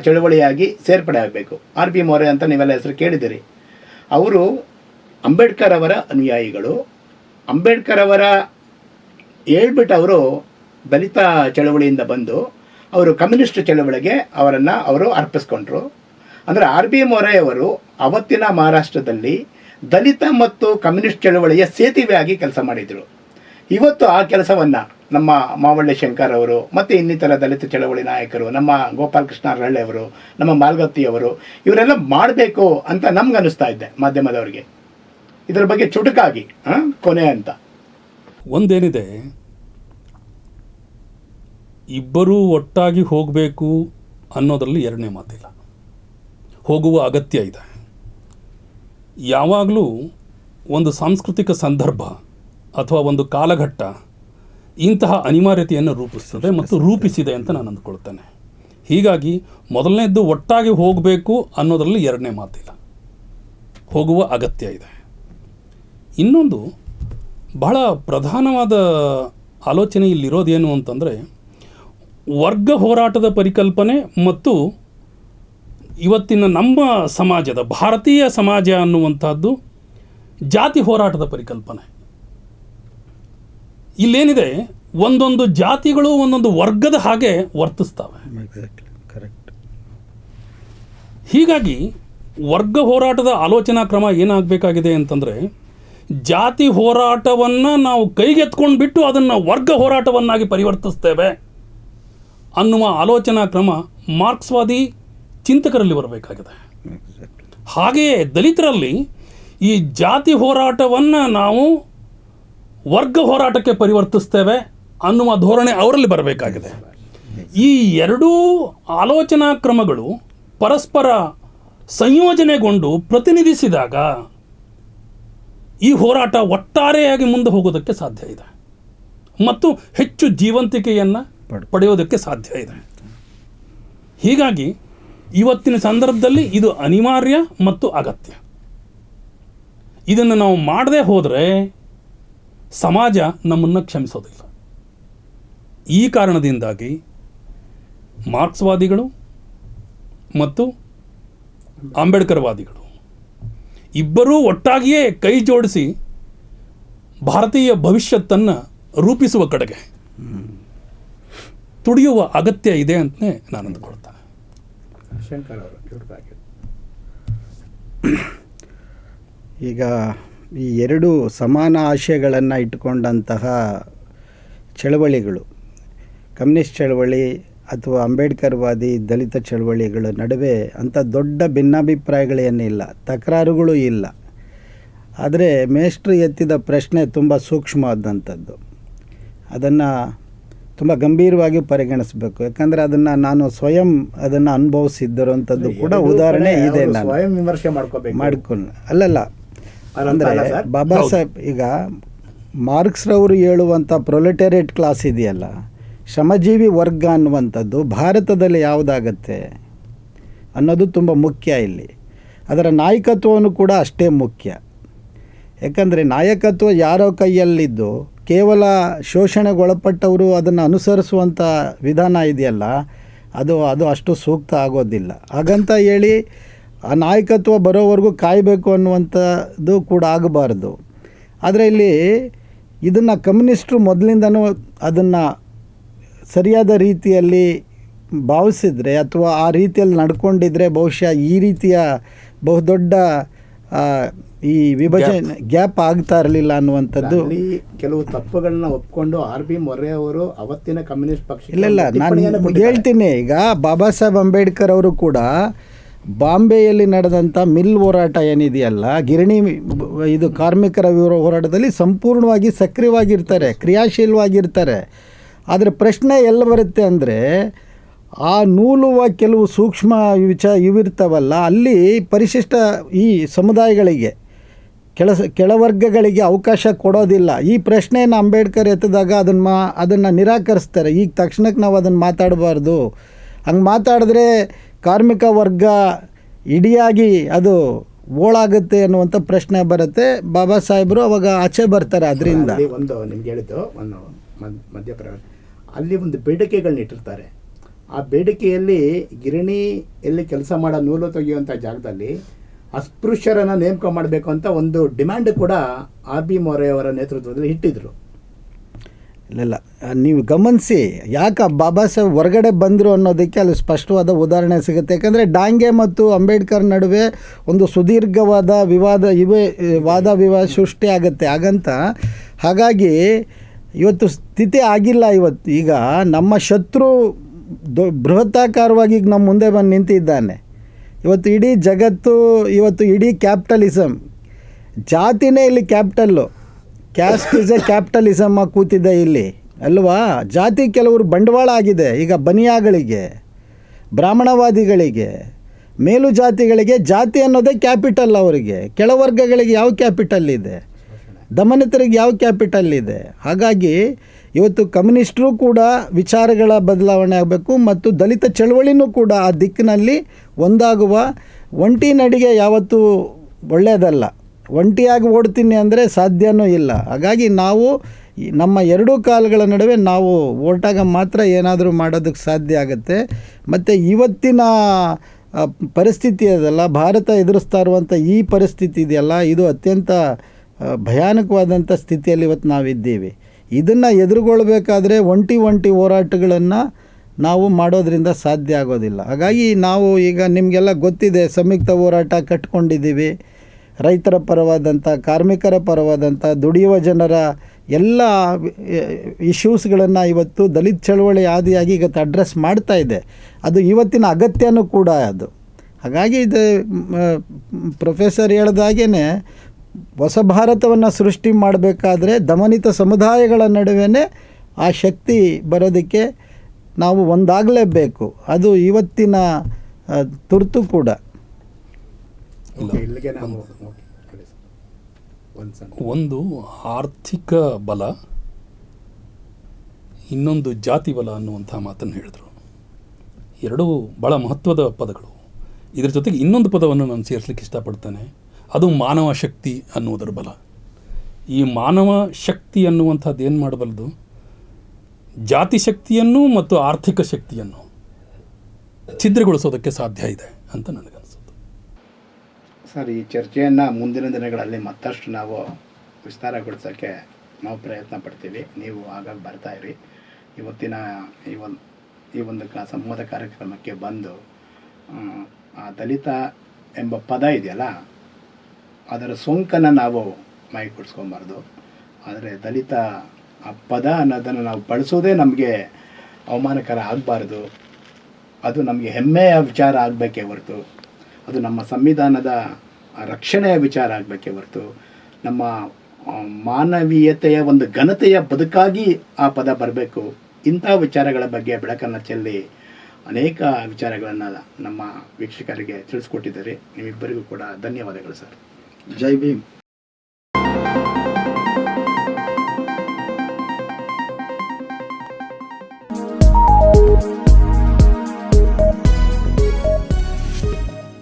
ಚಳವಳಿಯಾಗಿ ಸೇರ್ಪಡೆ ಆಗಬೇಕು. RB ಮೋರೆ ಅಂತ ನೀವೆಲ್ಲ ಹೆಸರು ಕೇಳಿದಿರಿ. ಅವರು ಅಂಬೇಡ್ಕರ್ ಅವರ ಅನುಯಾಯಿಗಳು. ಅಂಬೇಡ್ಕರ್ ಅವರ ಹೇಳ್ಬಿಟ್ಟು ಅವರು ದಲಿತ ಚಳವಳಿಯಿಂದ ಬಂದು ಅವರು ಕಮ್ಯುನಿಸ್ಟ್ ಚಳವಳಿಗೆ ಅವರು ಅರ್ಪಿಸ್ಕೊಂಡ್ರು. ಅಂದರೆ RB ಮೋರೆ ಅವರು ಅವತ್ತಿನ ಮಹಾರಾಷ್ಟ್ರದಲ್ಲಿ ದಲಿತ ಮತ್ತು ಕಮ್ಯುನಿಸ್ಟ್ ಚಳವಳಿಯ ಸೇತುವೆಯಾಗಿ ಕೆಲಸ ಮಾಡಿದರು. ಇವತ್ತು ಆ ಕೆಲಸವನ್ನು ನಮ್ಮ ಮಾವಳ್ಳಿ ಶಂಕರ್ ಅವರು ಮತ್ತು ಇನ್ನಿತರ ದಲಿತ ಚಳವಳಿ ನಾಯಕರು, ನಮ್ಮ ಗೋಪಾಲಕೃಷ್ಣ ಅರಳ್ಳಿ ಅವರು, ನಮ್ಮ ಮಾಲ್ಗತ್ತಿಯವರು, ಇವರೆಲ್ಲ ಮಾಡಬೇಕು ಅಂತ ನಮ್ಗೆ ಅನಿಸ್ತಾ ಇದೆ ಮಾಧ್ಯಮದವರಿಗೆ. ಇದರ ಬಗ್ಗೆ ಚುಟುಕಾಗಿ ಕೊನೆ ಅಂತ ಒಂದೇನಿದೆ, ಇಬ್ಬರೂ ಒಟ್ಟಾಗಿ ಹೋಗಬೇಕು ಅನ್ನೋದರಲ್ಲಿ ಎರಡನೇ ಮಾತಿಲ್ಲ. ಹೋಗುವ ಅಗತ್ಯ ಇದೆ. ಯಾವಾಗಲೂ ಒಂದು ಸಾಂಸ್ಕೃತಿಕ ಸಂದರ್ಭ ಅಥವಾ ಒಂದು ಕಾಲಘಟ್ಟ ಇಂತಹ ಅನಿವಾರ್ಯತೆಯನ್ನು ರೂಪಿಸ್ತದೆ ಮತ್ತು ರೂಪಿಸಿದೆ ಅಂತ ನಾನು ಅಂದ್ಕೊಳ್ತೇನೆ. ಹೀಗಾಗಿ ಮೊದಲನೇದ್ದು ಒಟ್ಟಾಗಿ ಹೋಗಬೇಕು ಅನ್ನೋದರಲ್ಲಿ ಎರಡನೇ ಮಾತಿಲ್ಲ. ಹೋಗುವ ಅಗತ್ಯ ಇದೆ. ಇನ್ನೊಂದು ಬಹಳ ಪ್ರಧಾನವಾದ ಆಲೋಚನೆ ಇಲ್ಲಿರೋದೇನು ಅಂತಂದರೆ, ವರ್ಗ ಹೋರಾಟದ ಪರಿಕಲ್ಪನೆ ಮತ್ತು ಇವತ್ತಿನ ನಮ್ಮ ಸಮಾಜದ ಭಾರತೀಯ ಸಮಾಜ ಅನ್ನುವಂಥದ್ದು ಜಾತಿ ಹೋರಾಟದ ಪರಿಕಲ್ಪನೆ. ಇಲ್ಲೇನಿದೆ, ಒಂದೊಂದು ಜಾತಿಗಳು ಒಂದೊಂದು ವರ್ಗದ ಹಾಗೆ ವರ್ತಿಸ್ತವೆ. ಕರೆಕ್ಟ್. ಹೀಗಾಗಿ ವರ್ಗ ಹೋರಾಟದ ಆಲೋಚನಾ ಕ್ರಮ ಏನಾಗಬೇಕಾಗಿದೆ ಅಂತಂದರೆ, ಜಾತಿ ಹೋರಾಟವನ್ನು ನಾವು ಕೈಗೆತ್ಕೊಂಡು ಬಿಟ್ಟು ಅದನ್ನು ವರ್ಗ ಹೋರಾಟವನ್ನಾಗಿ ಪರಿವರ್ತಿಸ್ತೇವೆ ಅನ್ನುವ ಆಲೋಚನಾ ಕ್ರಮ ಮಾರ್ಕ್ಸ್ವಾದಿ ಚಿಂತಕರಲ್ಲಿ ಬರಬೇಕಾಗಿದೆ. ಹಾಗೆಯೇ ದಲಿತರಲ್ಲಿ ಈ ಜಾತಿ ಹೋರಾಟವನ್ನು ನಾವು ವರ್ಗ ಹೋರಾಟಕ್ಕೆ ಪರಿವರ್ತಿಸ್ತೇವೆ ಅನ್ನುವ ಧೋರಣೆ ಅವರಲ್ಲಿ ಬರಬೇಕಾಗಿದೆ. ಈ ಎರಡೂ ಆಲೋಚನಾ ಕ್ರಮಗಳು ಪರಸ್ಪರ ಸಂಯೋಜನೆಗೊಂಡು ಪ್ರತಿನಿಧಿಸಿದಾಗ ಈ ಹೋರಾಟ ಒಟ್ಟಾರೆಯಾಗಿ ಮುಂದೆ ಹೋಗೋದಕ್ಕೆ ಸಾಧ್ಯ ಇದೆ ಮತ್ತು ಹೆಚ್ಚು ಜೀವಂತಿಕೆಯನ್ನು ಪಡೆಯೋದಕ್ಕೆ ಸಾಧ್ಯ ಇದೆ. ಹೀಗಾಗಿ ಇವತ್ತಿನ ಸಂದರ್ಭದಲ್ಲಿ ಇದು ಅನಿವಾರ್ಯ ಮತ್ತು ಅಗತ್ಯ. ಇದನ್ನು ನಾವು ಮಾಡದೇ ಹೋದರೆ ಸಮಾಜ ನಮ್ಮನ್ನು ಕ್ಷಮಿಸೋದಿಲ್ಲ. ಈ ಕಾರಣದಿಂದಾಗಿ ಮಾರ್ಕ್ಸ್ವಾದಿಗಳು ಮತ್ತು ಅಂಬೇಡ್ಕರ್ವಾದಿಗಳು ಇಬ್ಬರೂ ಒಟ್ಟಾಗಿಯೇ ಕೈ ಜೋಡಿಸಿ ಭಾರತೀಯ ಭವಿಷ್ಯತ್ತನ್ನು ರೂಪಿಸುವ ಕಡೆಗೆ ತುಡಿಯುವ ಅಗತ್ಯ ಇದೆ ಅಂತಲೇ ನಾನು ಅಂದ್ಕೊಳ್ತೇನೆ. ಶಂಕರ್ ಅವರು ಈಗ ಈ ಎರಡು ಸಮಾನ ಆಶಯಗಳನ್ನು ಇಟ್ಟುಕೊಂಡಂತಹ ಚಳವಳಿಗಳು, ಕಮ್ಯುನಿಸ್ಟ್ ಚಳವಳಿ ಅಥವಾ ಅಂಬೇಡ್ಕರ್ವಾದಿ ದಲಿತ ಚಳವಳಿಗಳ ನಡುವೆ ಅಂಥ ದೊಡ್ಡ ಭಿನ್ನಾಭಿಪ್ರಾಯಗಳೇನಿಲ್ಲ, ತಕರಾರುಗಳು ಇಲ್ಲ. ಆದರೆ ಮೇಷ್ಟ್ರು ಎತ್ತಿದ ಪ್ರಶ್ನೆ ತುಂಬ ಸೂಕ್ಷ್ಮವಾದಂಥದ್ದು. ಅದನ್ನು ತುಂಬ ಗಂಭೀರವಾಗಿ ಪರಿಗಣಿಸಬೇಕು. ಯಾಕಂದರೆ ಅದನ್ನು ನಾನು ಸ್ವಯಂ ಅದನ್ನು ಅನುಭವಿಸಿದ್ದರಂಥದ್ದು ಕೂಡ ಉದಾಹರಣೆ ಇದೆ. ನಾನು ಸ್ವಯಂ ವಿಮರ್ಶೆ ಮಾಡ್ಕೊಂಡು ಅಲ್ಲಲ್ಲ, ಅಂದರೆ ಬಾಬಾ ಸಾಹೇಬ್, ಈಗ ಮಾರ್ಕ್ಸ್ರವರು ಹೇಳುವಂಥ ಪ್ರೊಲೆಟೇರಿಯಟ್ ಕ್ಲಾಸ್ ಇದೆಯಲ್ಲ, ಶ್ರಮಜೀವಿ ವರ್ಗ ಅನ್ನುವಂಥದ್ದು ಭಾರತದಲ್ಲಿ ಯಾವುದಾಗತ್ತೆ ಅನ್ನೋದು ತುಂಬ ಮುಖ್ಯ ಇಲ್ಲಿ. ಅದರ ನಾಯಕತ್ವವನ್ನು ಕೂಡ ಅಷ್ಟೇ ಮುಖ್ಯ. ಯಾಕಂದರೆ ನಾಯಕತ್ವ ಯಾರೋ ಕೈಯಲ್ಲಿದ್ದು ಕೇವಲ ಶೋಷಣೆಗೊಳಪಟ್ಟವರು ಅದನ್ನು ಅನುಸರಿಸುವಂಥ ವಿಧಾನ ಇದೆಯಲ್ಲ, ಅದು ಅಷ್ಟು ಸೂಕ್ತ ಆಗೋದಿಲ್ಲ. ಹಾಗಂತ ಹೇಳಿ ಆ ನಾಯಕತ್ವ ಬರೋವರೆಗೂ ಕಾಯಬೇಕು ಅನ್ನುವಂಥದ್ದು ಕೂಡ ಆಗಬಾರ್ದು. ಆದರೆ ಇಲ್ಲಿ ಇದನ್ನು ಕಮ್ಯುನಿಸ್ಟರು ಮೊದಲಿಂದನೂ ಅದನ್ನು ಸರಿಯಾದ ರೀತಿಯಲ್ಲಿ ಭಾವಿಸಿದರೆ ಅಥವಾ ಆ ರೀತಿಯಲ್ಲಿ ನಡ್ಕೊಂಡಿದ್ರೆ ಬಹುಶಃ ಈ ರೀತಿಯ ಬಹುದೊಡ್ಡ ಈ ವಿಭಜನೆ ಗ್ಯಾಪ್ ಆಗ್ತಾ ಇರಲಿಲ್ಲ ಅನ್ನುವಂಥದ್ದು. ಅಲ್ಲಿ ಕೆಲವು ತಪ್ಪುಗಳನ್ನ ಒಪ್ಕೊಂಡು RB ಮೊರೆ ಅವರು ಅವತ್ತಿನ ಕಮ್ಯುನಿಸ್ಟ್ ಪಕ್ಷ ಇಲ್ಲ ನಾನು ಹೇಳ್ತೀನಿ. ಈಗ ಬಾಬಾ ಸಾಹೇಬ್ ಅಂಬೇಡ್ಕರ್ ಅವರು ಕೂಡ ಬಾಂಬೆಯಲ್ಲಿ ನಡೆದಂಥ ಮಿಲ್ ಹೋರಾಟ ಏನಿದೆಯಲ್ಲ, ಗಿರಣಿ ಇದು ಕಾರ್ಮಿಕರ ಹೋರಾಟದಲ್ಲಿ ಸಂಪೂರ್ಣವಾಗಿ ಸಕ್ರಿಯವಾಗಿರ್ತಾರೆ, ಕ್ರಿಯಾಶೀಲವಾಗಿರ್ತಾರೆ. ಆದರೆ ಪ್ರಶ್ನೆ ಎಲ್ಲ ಬರುತ್ತೆ ಅಂದರೆ ಆ ನೂಲುವ ಕೆಲವು ಸೂಕ್ಷ್ಮ ಇವಿರ್ತಾವಲ್ಲ, ಅಲ್ಲಿ ಪರಿಶಿಷ್ಟ ಈ ಸಮುದಾಯಗಳಿಗೆ ಕೆಳವರ್ಗಗಳಿಗೆ ಅವಕಾಶ ಕೊಡೋದಿಲ್ಲ. ಈ ಪ್ರಶ್ನೆಯನ್ನು ಅಂಬೇಡ್ಕರ್ ಎತ್ತಿದಾಗ ಅದನ್ನು ನಿರಾಕರಿಸ್ತಾರೆ. ಈಗ ತಕ್ಷಣಕ್ಕೆ ನಾವು ಅದನ್ನು ಮಾತಾಡಬಾರ್ದು, ಹಂಗೆ ಮಾತಾಡಿದ್ರೆ ಕಾರ್ಮಿಕ ವರ್ಗ ಇಡಿಯಾಗಿ ಅದು ಓಳಾಗುತ್ತೆ ಅನ್ನುವಂಥ ಪ್ರಶ್ನೆ ಬರುತ್ತೆ. ಬಾಬಾ ಸಾಹೇಬರು ಅವಾಗ ಆಚೆ ಬರ್ತಾರೆ. ಅದರಿಂದ ಒಂದು ನಿಮ್ಗೆ ಹೇಳಿದ್ದು ಒಂದು ಮಧ್ಯಪ್ರವೇಶ, ಅಲ್ಲಿ ಒಂದು ಬೇಡಿಕೆಗಳನ್ನ ಇಟ್ಟಿರ್ತಾರೆ. ಆ ಬೇಡಿಕೆಯಲ್ಲಿ ಗಿರಣಿಯಲ್ಲಿ ಕೆಲಸ ಮಾಡೋ ನೂಲು ತೆಗೆಯುವಂಥ ಜಾಗದಲ್ಲಿ ಅಸ್ಪೃಶ್ಯರನ್ನು ನೇಮಕ ಮಾಡಬೇಕು ಅಂತ ಒಂದು ಡಿಮ್ಯಾಂಡ್ ಕೂಡ RB ಮೊರೆ ಅವರ ನೇತೃತ್ವದಲ್ಲಿ ಇಟ್ಟಿದ್ರು. ಇಲ್ಲ ನೀವು ಗಮನಿಸಿ, ಯಾಕೆ ಬಾಬಾ ಸಾಹೇಬ್ ಹೊರಗಡೆ ಬಂದರು ಅನ್ನೋದಕ್ಕೆ ಅಲ್ಲಿ ಸ್ಪಷ್ಟವಾದ ಉದಾಹರಣೆ ಸಿಗುತ್ತೆ. ಯಾಕಂದರೆ ಡಾಂಗೆ ಮತ್ತು ಅಂಬೇಡ್ಕರ್ ನಡುವೆ ಒಂದು ಸುದೀರ್ಘವಾದ ವಾದ ವಿವಾದ ಸೃಷ್ಟಿ ಆಗುತ್ತೆ. ಹಾಗಾಗಿ ಇವತ್ತು ಸ್ಥಿತಿ ಆಗಿಲ್ಲ. ಈಗ ನಮ್ಮ ಶತ್ರು ಬೃಹತ್ತಾಕಾರವಾಗಿ ಈಗ ನಮ್ಮ ಮುಂದೆ ಬಂದು ನಿಂತಿದ್ದಾನೆ. ಇವತ್ತು ಇಡೀ ಜಗತ್ತು, ಇವತ್ತು ಇಡೀ ಕ್ಯಾಪಿಟಲಿಸಮ್, ಜಾತಿನೇ ಇಲ್ಲಿ capital, caste is A capitalism ಕೂತಿದೆ ಇಲ್ಲಿ ಅಲ್ವಾ. ಜಾತಿ ಕೆಲವರು ಬಂಡವಾಳ ಆಗಿದೆ. ಈಗ ಬನಿಯಾಗಳಿಗೆ, ಬ್ರಾಹ್ಮಣವಾದಿಗಳಿಗೆ, ಮೇಲು ಜಾತಿಗಳಿಗೆ ಜಾತಿ ಅನ್ನೋದೇ ಕ್ಯಾಪಿಟಲ್. ಅವರಿಗೆ ಕೆಳವರ್ಗಗಳಿಗೆ ಯಾವ ಕ್ಯಾಪಿಟಲ್ ಇದೆ? ದಮನಿತರಿಗೆ ಯಾವ ಕ್ಯಾಪಿಟಲ್ ಇದೆ? ಹಾಗಾಗಿ ಇವತ್ತು ಕಮ್ಯುನಿಸ್ಟರು ಕೂಡ ವಿಚಾರಗಳ ಬದಲಾವಣೆ ಆಗಬೇಕು ಮತ್ತು ದಲಿತ ಚಳವಳಿನೂ ಕೂಡ ಆ ದಿಕ್ಕಿನಲ್ಲಿ ಒಂದಾಗುವ. ಒಂಟಿ ನಡಿಗೆ ಯಾವತ್ತೂ ಒಳ್ಳೆಯದಲ್ಲ. ಒಂಟಿಯಾಗಿ ಓಡ್ತೀನಿ ಅಂದರೆ ಸಾಧ್ಯವೂ ಇಲ್ಲ. ಹಾಗಾಗಿ ನಾವು ನಮ್ಮ ಎರಡೂ ಕಾಲುಗಳ ನಡುವೆ ನಾವು ಓಟಾಗ ಮಾತ್ರ ಏನಾದರೂ ಮಾಡೋದಕ್ಕೆ ಸಾಧ್ಯ ಆಗುತ್ತೆ. ಮತ್ತು ಇವತ್ತಿನ ಪರಿಸ್ಥಿತಿ ಅದಲ್ಲ, ಭಾರತ ಎದುರಿಸ್ತಾ ಇರುವಂಥ ಈ ಪರಿಸ್ಥಿತಿ ಇದೆಯಲ್ಲ, ಇದು ಅತ್ಯಂತ ಭಯಾನಕವಾದಂಥ ಸ್ಥಿತಿಯಲ್ಲಿ ಇವತ್ತು ನಾವಿದ್ದೀವಿ. ಇದನ್ನು ಎದುರುಗೊಳ್ಬೇಕಾದ್ರೆ ಒಂಟಿ ಹೋರಾಟಗಳನ್ನು ನಾವು ಮಾಡೋದರಿಂದ ಸಾಧ್ಯ ಆಗೋದಿಲ್ಲ. ಹಾಗಾಗಿ ನಾವು ಈಗ ನಿಮಗೆಲ್ಲ ಗೊತ್ತಿದೆ, ಸಂಯುಕ್ತ ಹೋರಾಟ ಕಟ್ಕೊಂಡಿದ್ದೀವಿ. ರೈತರ ಪರವಾದಂಥ, ಕಾರ್ಮಿಕರ ಪರವಾದಂಥ, ದುಡಿಯುವ ಜನರ ಎಲ್ಲ ಇಶ್ಯೂಸ್ಗಳನ್ನು ಇವತ್ತು ದಲಿತ ಚಳವಳಿ ಆದಿಯಾಗಿ ಇವತ್ತು ಅಡ್ರೆಸ್ ಮಾಡ್ತಾ ಇದೆ. ಅದು ಇವತ್ತಿನ ಅಗತ್ಯನೂ ಕೂಡ ಅದು. ಹಾಗಾಗಿ ಇದು ಪ್ರೊಫೆಸರ್ ಹೇಳ್ದಾಗೇ ಹೊಸ ಭಾರತವನ್ನು ಸೃಷ್ಟಿ ಮಾಡಬೇಕಾದ್ರೆ ದಮನಿತ ಸಮುದಾಯಗಳ ನಡುವೆ ಆ ಶಕ್ತಿ ಬರೋದಕ್ಕೆ ನಾವು ಒಂದಾಗಲೇಬೇಕು. ಅದು ಇವತ್ತಿನ ತುರ್ತು ಕೂಡ. ಒಂದು ಆರ್ಥಿಕ ಬಲ, ಇನ್ನೊಂದು ಜಾತಿ ಬಲ ಅನ್ನುವಂಥ ಮಾತನ್ನು ಹೇಳಿದರು. ಎರಡೂ ಭಾಳ ಮಹತ್ವದ ಪದಗಳು. ಇದರ ಜೊತೆಗೆ ಇನ್ನೊಂದು ಪದವನ್ನು ನಾನು ಸೇರಿಸಲಿಕ್ಕೆ ಇಷ್ಟಪಡ್ತೇನೆ, ಅದು ಮಾನವ ಶಕ್ತಿ ಅನ್ನುವುದರ ಬಲ. ಈ ಮಾನವ ಶಕ್ತಿ ಅನ್ನುವಂಥದ್ದು ಏನು ಮಾಡಬಲ್ಲದು? ಜಾತಿ ಶಕ್ತಿಯನ್ನು ಮತ್ತು ಆರ್ಥಿಕ ಶಕ್ತಿಯನ್ನು ಛಿದ್ರಗೊಳಿಸೋದಕ್ಕೆ ಸಾಧ್ಯ ಇದೆ ಅಂತ ನನಗನ್ಸುತ್ತೆ. ಸರ್, ಈ ಚರ್ಚೆಯನ್ನು ಮುಂದಿನ ದಿನಗಳಲ್ಲಿ ಮತ್ತಷ್ಟು ನಾವು ವಿಸ್ತಾರಗೊಳಿಸೋಕ್ಕೆ ನಾವು ಪ್ರಯತ್ನ ಪಡ್ತೀವಿ. ನೀವು ಆಗಾಗ ಬರ್ತಾ ಇರಿ. ಇವತ್ತಿನ ಈ ಒಂದು ಸಂವಾದ ಕಾರ್ಯಕ್ರಮಕ್ಕೆ ಬಂದು ಆ ದಲಿತ ಎಂಬ ಪದ ಇದೆಯಲ್ಲ, ಅದರ ಸೋಂಕನ್ನು ನಾವು ಮೈಗೂಡಿಸ್ಕೊಬಾರ್ದು. ಆದರೆ ದಲಿತ ಆ ಪದ ಅನ್ನೋದನ್ನು ನಾವು ಬಳಸೋದೇ ನಮಗೆ ಅವಮಾನಕರ ಆಗಬಾರ್ದು. ಅದು ನಮಗೆ ಹೆಮ್ಮೆಯ ವಿಚಾರ ಆಗಬೇಕೇ ಹೊರತು, ಅದು ನಮ್ಮ ಸಂವಿಧಾನದ ರಕ್ಷಣೆಯ ವಿಚಾರ ಆಗಬೇಕೇ ಹೊರತು, ನಮ್ಮ ಮಾನವೀಯತೆಯ ಒಂದು ಘನತೆಯ ಬದುಕಾಗಿ ಆ ಪದ ಬರಬೇಕು. ಇಂಥ ವಿಚಾರಗಳ ಬಗ್ಗೆ ಬೆಳಕನ್ನು ಚೆಲ್ಲಿ ಅನೇಕ ವಿಚಾರಗಳನ್ನು ನಮ್ಮ ವೀಕ್ಷಕರಿಗೆ ತಿಳಿಸ್ಕೊಟ್ಟಿದ್ದಾರೆ. ನಿಮ್ಮಿಬ್ಬರಿಗೂ ಕೂಡ ಧನ್ಯವಾದಗಳು ಸರ್. ಜೈ ಭೀಮ್.